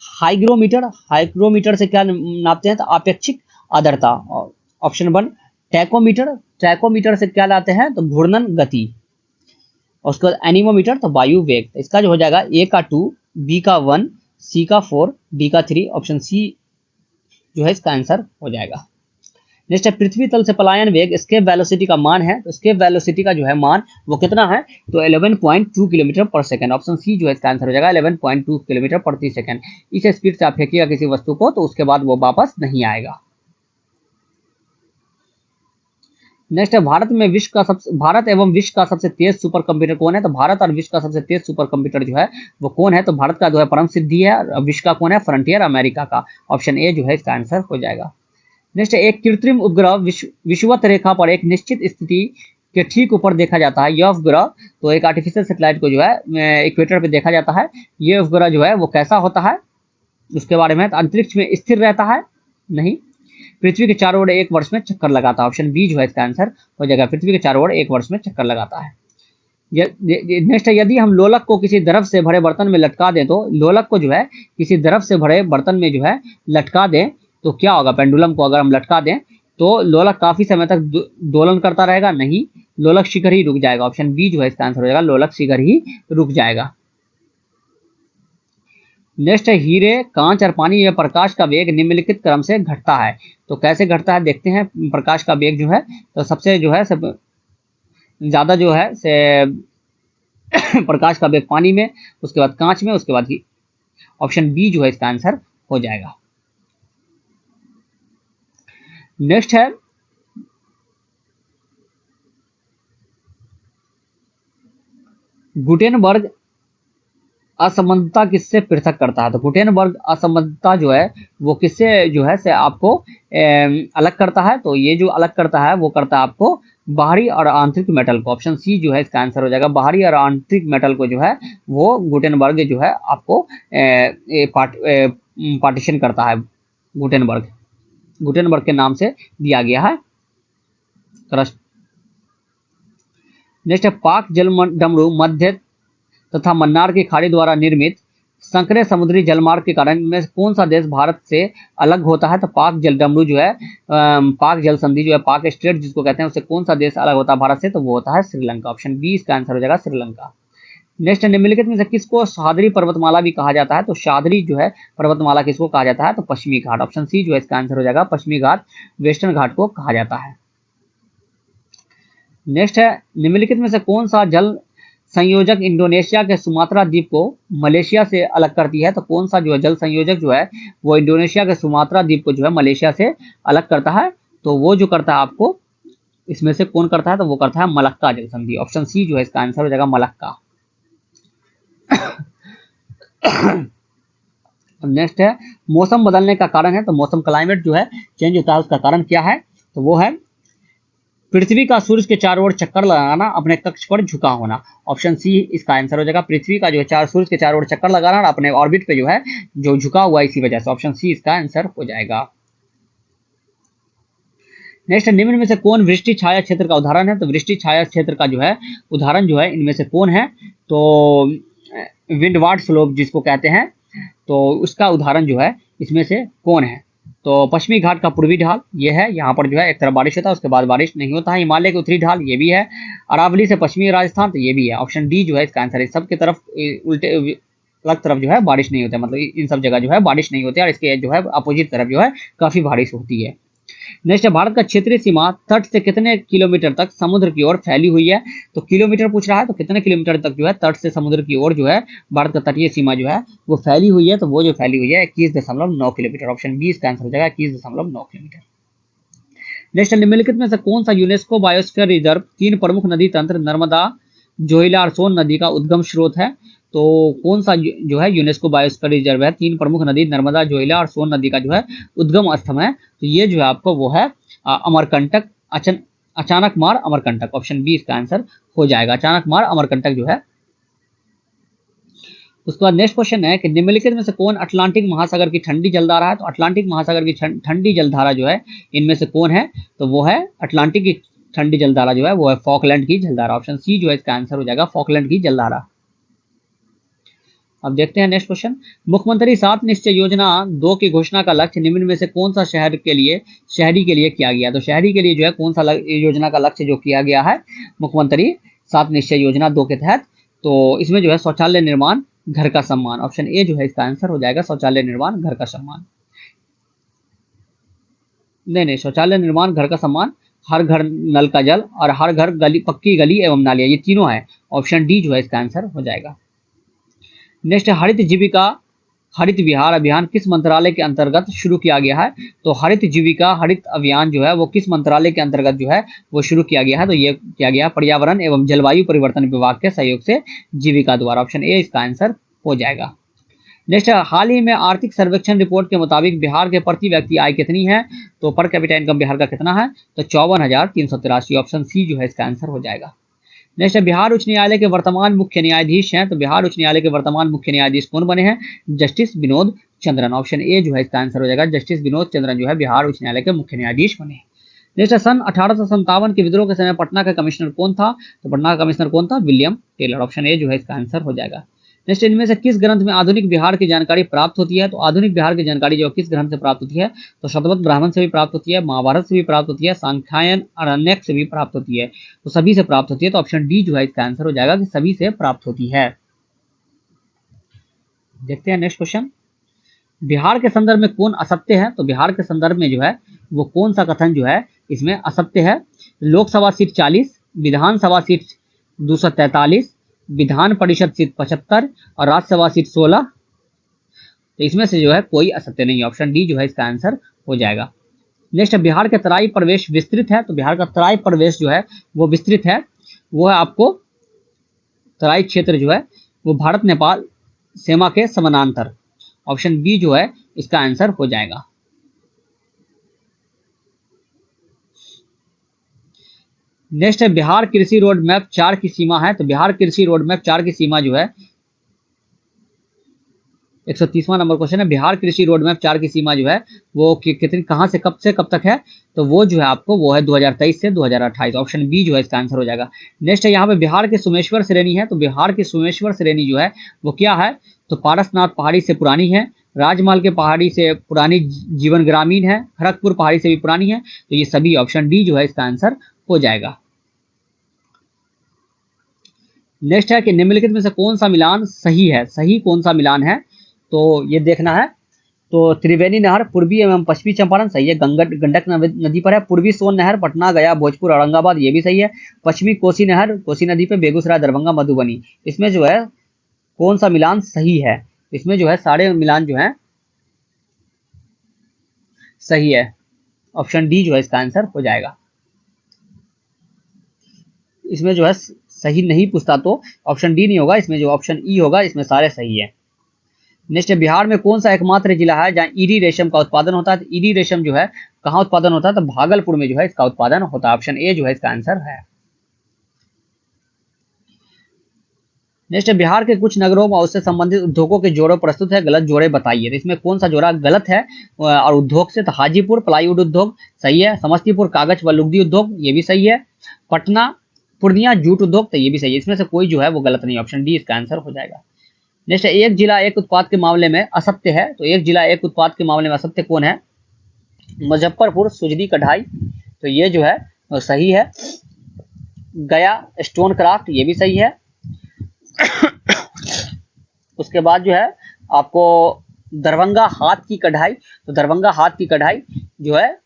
Speaker 1: हाइग्रोमीटर से क्या नापते हैं? तो आपेक्षिक आर्द्रता। ऑप्शन 1। टैकोमीटर से क्या लाते हैं? तो घूर्णन गति। और उसके बाद एनीमोमीटर तो वायु वेग। इसका जो हो जाएगा ए का 2, बी का 1, सी का 4, डी का 3। ऑप्शन सी जो है इसका आंसर हो जाएगा। नेक्स्ट है, पृथ्वी तल से पलायन वेग एस्केप वेलोसिटी का मान है। तो एस्केप वेलोसिटी का जो है मान वो कितना है? तो 11.2 किलोमीटर पर सेकंड। ऑप्शन सी जो है इसका आंसर हो जाएगा 11.2 किलोमीटर प्रति सेकंड। इस स्पीड से आप फेंकिएगा किसी वस्तु को तो उसके बाद वो वापस नहीं आएगा। नेक्स्ट है, भारत एवं विश्व का सबसे तेज सुपर कंप्यूटर कौन है? तो भारत और विश्व का सबसे तेज सुपर कंप्यूटर जो है वो कौन है? तो भारत का जो है परम सिद्धि है और विश्व का कौन है? फ्रंटियर अमेरिका का। ऑप्शन ए जो है इसका आंसर हो जाएगा। नेक्स्ट है, एक कृत्रिम उपग्रह विषुवत रेखा पर एक निश्चित स्थिति के ठीक ऊपर देखा जाता है। यह उपग्रह तो एक आर्टिफिशियल सैटेलाइट को जो है इक्वेटर पे देखा जाता है। ये उपग्रह जो है वो कैसा होता है उसके बारे में? तो अंतरिक्ष में स्थिर रहता है? नहीं, पृथ्वी के चारों ओर 1 वर्ष में चक्कर लगाता है। ऑप्शन बी जो है इसका आंसर हो जाएगा। पृथ्वी के चारों ओर 1 वर्ष में चक्कर लगाता है। नेक्स्ट है, यदि हम लोलक को किसी द्रव से भरे बर्तन में लटका दें तो लोलक को जो है किसी द्रव से भरे बर्तन में जो है लटका दें तो क्या होगा? पेंडुलम को अगर हम लटका दें तो लोलक काफी समय तक दोलन करता रहेगा? नहीं, लोलक शीघ्र ही रुक जाएगा। ऑप्शन बी जो है इसका आंसर हो जाएगा। लोलक शीघ्र ही रुक जाएगा। नेक्स्ट है, हीरे, कांच और पानी या प्रकाश का वेग निम्नलिखित क्रम से घटता है। तो कैसे घटता है देखते हैं। प्रकाश का वेग जो है तो सबसे जो है सब ज्यादा जो है से प्रकाश का वेग पानी में, उसके बाद कांच में, उसके बाद ही ऑप्शन बी जो है इसका आंसर हो जाएगा। नेक्स्ट है, गुटेनबर्ग असमानता किससे पृथक करता है? तो गुटेनबर्ग असमानता जो है वो किससे जो है से आपको अलग करता है? तो ये जो अलग करता है वो करता है आपको बाहरी और आंतरिक मेटल को। ऑप्शन सी जो है इसका आंसर हो जाएगा। बाहरी और आंतरिक मेटल को जो है वो गुटेनबर्ग जो है आपको पार्टीशन करता है। गुटेनबर्ग के नाम से दिया गया है क्रस्ट। नेक्स्ट है, पाक जल डमरू, मध्य तथा मन्नार की खाड़ी द्वारा निर्मित संकरे समुद्री जलमार्ग के कारण इनमें से कौन सा देश भारत से अलग होता है? तो पाक जलडमरू जो है, पाक जल संधि जो है, पाक स्ट्रेट जिसको कहते हैं, उससे कौन सा देश अलग होता है भारत से? तो वो होता है श्रीलंका। ऑप्शन बी इसका आंसर हो जाएगा, श्रीलंका। नेक्स्ट, निम्नलिखित में से किसको शाद्री पर्वतमाला भी कहा जाता है? तो शाद्री जो है पर्वतमाला किसको कहा जाता है? तो पश्चिमी घाट। ऑप्शन सी जो है इसका आंसर हो जाएगा, पश्चिमी घाट, वेस्टर्न घाट को कहा जाता है। नेक्स्ट है, निम्नलिखित में से कौन सा जल संयोजक इंडोनेशिया के सुमात्रा द्वीप को मलेशिया से अलग करती है? तो कौन सा जो है जल संयोजक जो है वो इंडोनेशिया के सुमात्रा द्वीप को जो है मलेशिया से अलग करता है? तो वो जो करता है आपको, इसमें से कौन करता है? तो वो करता है मलक्का जल संधि। ऑप्शन सी जो है इसका आंसर हो जाएगा, मलक्का। नेक्स्ट है, मौसम बदलने का कारण है, तो मौसम क्लाइमेट जो है चेंज होता है, उसका कारण क्या है? तो वो है पृथ्वी का सूर्य के चारों ओर चक्कर लगाना, अपने कक्ष पर झुका होना। ऑप्शन सी इसका आंसर हो जाएगा, पृथ्वी का जो है सूर्य के चारों ओर चक्कर लगाना और अपने ऑर्बिट पे जो है जो झुका हुआ, इसी वजह से। ऑप्शन सी इसका आंसर हो जाएगा। नेक्स्ट, निम्न में से कौन वृष्टि छाया क्षेत्र का उदाहरण है? तो वृष्टि छाया क्षेत्र का जो है उदाहरण जो है इनमें से कौन है? तो विंडवार्ड स्लोप जिसको कहते हैं, तो उसका उदाहरण जो है इसमें से कौन है? तो पश्चिमी घाट का पूर्वी ढाल ये है, यहाँ पर जो है एक तरफ बारिश होता है, उसके बाद बारिश नहीं होता है। हिमालय के उत्तरी ढाल ये भी है। अरावली से पश्चिमी राजस्थान, तो ये भी है। ऑप्शन डी जो है इसका आंसर है। सबके तरफ उल्टे अलग तरफ जो है बारिश नहीं होता है, मतलब इन सब जगह जो है बारिश नहीं होती है, और इसके जो है अपोजिट तरफ जो है काफी बारिश होती है। नेक्स्ट, भारत का क्षेत्रीय सीमा तट से कितने किलोमीटर तक समुद्र की ओर फैली हुई है? तो किलोमीटर पूछ रहा है, तो कितने किलोमीटर तक जो है तट से समुद्र की ओर जो है भारत का तटीय सीमा जो है वो फैली हुई है? तो वो जो फैली हुई है 21.9 किलोमीटर। ऑप्शन बी इसका आंसर हो जाएगा, 21.9 किलोमीटर। नेक्स्ट, निम्नलिखित में से कौन सा यूनेस्को बायोस्फीयर रिजर्व 3 प्रमुख नदी तंत्र नर्मदा, जोहिला और सोन नदी का उद्गम स्रोत है? तो कौन सा जो है यूनेस्को बायोस्फीयर रिजर्व है 3 प्रमुख नदी नर्मदा, जोहिला और सोन नदी का जो है उद्गम स्थल है? तो ये जो है आपको वो है अमरकंटक, अचानक मार अमरकंटक। ऑप्शन बी इसका आंसर हो जाएगा, अचानक मार अमरकंटक जो है। उसके बाद नेक्स्ट क्वेश्चन है कि निम्नलिखित में से कौन अटलांटिक महासागर की ठंडी जलधारा है? तो अटलांटिक महासागर की ठंडी जलधारा जो है इनमें से कौन है? तो वो है अटलांटिक की ठंडी जलधारा जो है वो है फॉकलैंड की जलधारा। ऑप्शन सी जो है इसका आंसर हो जाएगा, फॉकलैंड की जलधारा। अब देखते हैं नेक्स्ट क्वेश्चन, मुख्यमंत्री 7 निश्चय योजना 2 की घोषणा का लक्ष्य निम्न में से कौन सा शहरी के लिए किया गया? तो शहरी के लिए जो है कौन सा योजना का लक्ष्य जो किया गया है मुख्यमंत्री 7 निश्चय योजना 2 के तहत? तो इसमें जो है शौचालय निर्माण, घर का सम्मान। ऑप्शन ए जो है इसका आंसर हो जाएगा, शौचालय निर्माण, घर का सम्मान। नहीं, शौचालय निर्माण, घर का सम्मान, हर घर नल का जल और हर घर गली, पक्की गली एवं नालियां, ये तीनों है। ऑप्शन डी जो है इसका आंसर हो जाएगा। नेक्स्ट, हरित जीविका हरित विहार अभियान किस मंत्रालय के अंतर्गत शुरू किया गया है? तो हरित जीविका हरित अभियान जो है वो किस मंत्रालय के अंतर्गत जो है वो शुरू किया गया है? तो ये किया गया पर्यावरण एवं जलवायु परिवर्तन विभाग के सहयोग से जीविका द्वारा। ऑप्शन ए इसका आंसर हो जाएगा। नेक्स्ट, हाल ही में आर्थिक सर्वेक्षण रिपोर्ट के मुताबिक बिहार के प्रति व्यक्ति आय कितनी है? तो पर कैपिटा इनकम बिहार का कितना है? तो 54,383। ऑप्शन सी जो है इसका आंसर हो जाएगा। नेक्स्ट, बिहार उच्च न्यायालय के वर्तमान मुख्य न्यायाधीश हैं। तो बिहार उच्च न्यायालय के वर्तमान मुख्य न्यायाधीश कौन बने हैं? Justice Vinod Chandran. Option A जो है इसका आंसर हो जाएगा, जस्टिस विनोद चंद्रन जो है बिहार उच्च न्यायालय के मुख्य न्यायाधीश बने। नेक्स्ट, सन 1857 के विद्रोह के समय पटना का कमिश्नर कौन था? तो पटना का कमिश्नर कौन था? William Taylor. ऑप्शन ए जो है इसका आंसर हो जाएगा। नेक्स्ट, इनमें से किस ग्रंथ में आधुनिक बिहार की जानकारी प्राप्त होती है? तो आधुनिक बिहार की जानकारी जो किस ग्रंथ से प्राप्त होती है? तो शतपथ ब्राह्मण से भी प्राप्त होती है, महाभारत से भी प्राप्त होती है, सांख्यायन अरण्यक से भी प्राप्त होती है। तो सभी से प्राप्त होती है। तो ऑप्शन डी जो है इसका आंसर हो जाएगा कि सभी से प्राप्त होती है। देखते हैं नेक्स्ट क्वेश्चन, बिहार के संदर्भ में कौन असत्य है? तो बिहार के संदर्भ में जो है वो कौन सा कथन जो है इसमें असत्य है? लोकसभा सीट 40, विधानसभा सीट 243, विधान परिषद सीट 75 और राज्यसभा सीट 16। तो इसमें से जो है कोई असत्य नहीं है। ऑप्शन डी जो है इसका आंसर हो जाएगा। नेक्स्ट, बिहार का तराई प्रदेश विस्तृत है। तो बिहार का तराई प्रदेश जो है वो विस्तृत है, वो है आपको तराई क्षेत्र जो है वो भारत नेपाल सीमा के समानांतर। ऑप्शन बी जो है इसका आंसर हो जाएगा। नेक्स्ट है, बिहार कृषि रोड मैप 4 की सीमा है। तो बिहार कृषि रोड मैप 4 की सीमा जो है 130वां नंबर क्वेश्चन है, बिहार कृषि रोड मैप 4 की सीमा जो है वो कितनी, कहां से कब तक है? तो वो जो है आपको वो है 2023 से 2028। ऑप्शन बी जो है इसका आंसर हो जाएगा। नेक्स्ट है, यहाँ पे बिहार के सोमेश्वर श्रेणी है। तो बिहार की सोमेश्वर श्रेणी जो है वो क्या है? तो पारसनाथ पहाड़ी से पुरानी है, राजमहल के पहाड़ी से पुरानी जीवन ग्रामीण है, खड़गपुर पहाड़ी से भी पुरानी है। तो ये सभी ऑप्शन डी जो है इसका आंसर हो जाएगा। नेक्स्ट है कि निम्नलिखित में से कौन सा मिलान सही है, सही कौन सा मिलान है, तो ये देखना है। तो त्रिवेणी नहर पूर्वी एवं पश्चिमी चंपारण सही है, गंडक नदी पर है। पूर्वी सोन नहर पटना, गया, भोजपुर, औरंगाबाद ये भी सही है। पश्चिमी कोसी नहर कोसी नदी पे बेगूसराय, दरभंगा, मधुबनी। इसमें जो है कौन सा मिलान सही है, इसमें जो है सारे मिलान जो है सही है। ऑप्शन डी जो है इसका आंसर हो जाएगा। इसमें जो है सही नहीं पूछता तो ऑप्शन डी नहीं होगा, इसमें जो ऑप्शन ई होगा, इसमें सारे सही है। नेक्स्ट, बिहार में कौन सा एकमात्र जिला है जहां ईडी रेशम का उत्पादन होता है। तो ईडी रेशम जो है कहाँ उत्पादन होता है, तो भागलपुर में जो है इसका उत्पादन होता है। ऑप्शन ए जो है इसका आंसर है। नेक्स्ट, बिहार के कुछ नगरों में उससे संबंधित उद्योगों के जोड़े प्रस्तुत है, गलत जोड़े बताइए। तो इसमें कौन सा जोड़ा गलत है और उद्योग से, तो हाजीपुर प्लाईवुड उद्योग सही है। समस्तीपुर कागज व लुगदी उद्योग ये भी सही है। पटना पूर्णिया जूट उद्योग तो ये भी सही है। इसमें से कोई जो है वो गलत नहीं, ऑप्शन डी इसका आंसर हो जाएगा। नेक्स्ट, एक जिला एक उत्पाद के मामले में असत्य है। तो एक जिला एक उत्पाद के मामले में असत्य कौन है, मुजफ्फरपुर सुजनी कढ़ाई, तो ये जो है वो सही है। गया स्टोन क्राफ्ट ये भी सही है। उसके बाद जो है आपको दरभंगा हाथ की कढ़ाई, तो दरभंगा हाथ की कढ़ाई जो है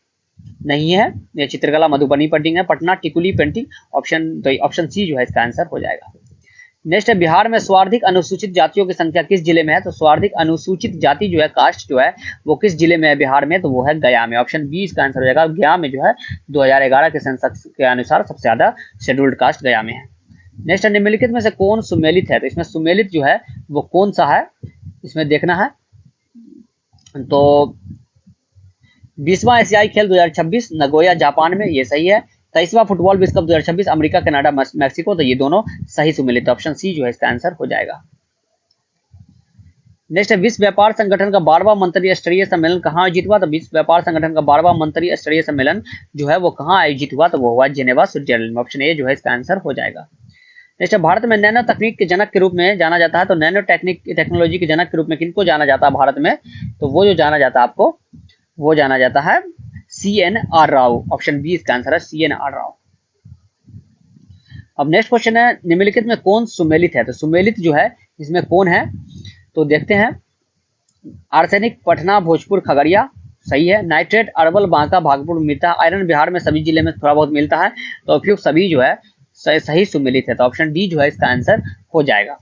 Speaker 1: नहीं है, ये चित्रकला मधुबनी पेंटिंग है। पटना टिकुली पेंटिंग, ऑप्शन सी जो है इसका आंसर हो जाएगा। नेक्स्ट है, बिहार में सर्वाधिक अनुसूचित जातियों की संख्या किस जिले में है। तो सर्वाधिक अनुसूचित जाति जो है, कास्ट जो है वो किस जिले में है बिहार में, तो वो है गया में। ऑप्शन बी इसका आंसर हो जाएगा। गया में जो है 2011 के सेंसस के अनुसार सबसे ज्यादा शेड्यूल्ड कास्ट गया में है। नेक्स्ट, निम्नलिखित में से कौन सुमेलित है। तो इसमें सुमेलित जो है वो कौन सा है, इसमें देखना है। तो 20वां एशियाई खेल 2026 नगोया जापान में, ये सही है। 23वां फुटबॉल विश्व कप 2026 अमेरिका, कनाडा, मैक्सिको, तो ये दोनों सही सुमेलित। ऑप्शन सी जो है इसका आंसर हो जाएगा। नेक्स्ट है, विश्व व्यापार संगठन का 12वां मंत्रिस्तरीय स्तरीय सम्मेलन कहाँ आयोजित हुआ। तो विश्व व्यापार संगठन का 12वां मंत्रिस्तरीय स्तरीय सम्मेलन जो है वो कहाँ आयोजित हुआ, तो वो हुआ जेनेवा, स्विट्जरलैंड में। ऑप्शन ए जो है इसका आंसर हो जाएगा। नेक्स्ट, भारत में नैनो तकनीक के जनक के रूप में जाना जाता है। तो नैनो टेक्नोलॉजी के जनक के रूप में किनको जाना जाता है भारत में, तो वो जो जाना जाता है आपको, वो जाना जाता है CNR राव। ऑप्शन बी इसका आंसर है, CNR राव। अब नेक्स्ट क्वेश्चन है, निम्नलिखित में कौन सुमेलित है। तो सुमेलित जो है इसमें कौन है, तो देखते हैं। आर्सेनिक पटना, भोजपुर, खगड़िया सही है। नाइट्रेट अरवल, बांका, भागलपुर मिलता है। आयरन बिहार में सभी जिले में थोड़ा बहुत मिलता है। तो उपयुक्त सभी जो है सही सुमेलित है। तो ऑप्शन डी जो है इसका आंसर हो जाएगा।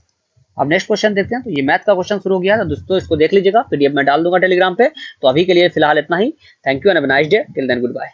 Speaker 1: अब नेक्स्ट क्वेश्चन देखते हैं। तो ये मैथ का क्वेश्चन शुरू हो गया, तो दोस्तों इसको देख लीजिएगा, PDF में डाल दूंगा टेलीग्राम पे। तो अभी के लिए फिलहाल इतना ही। Thank you and have a nice day, till then good bye.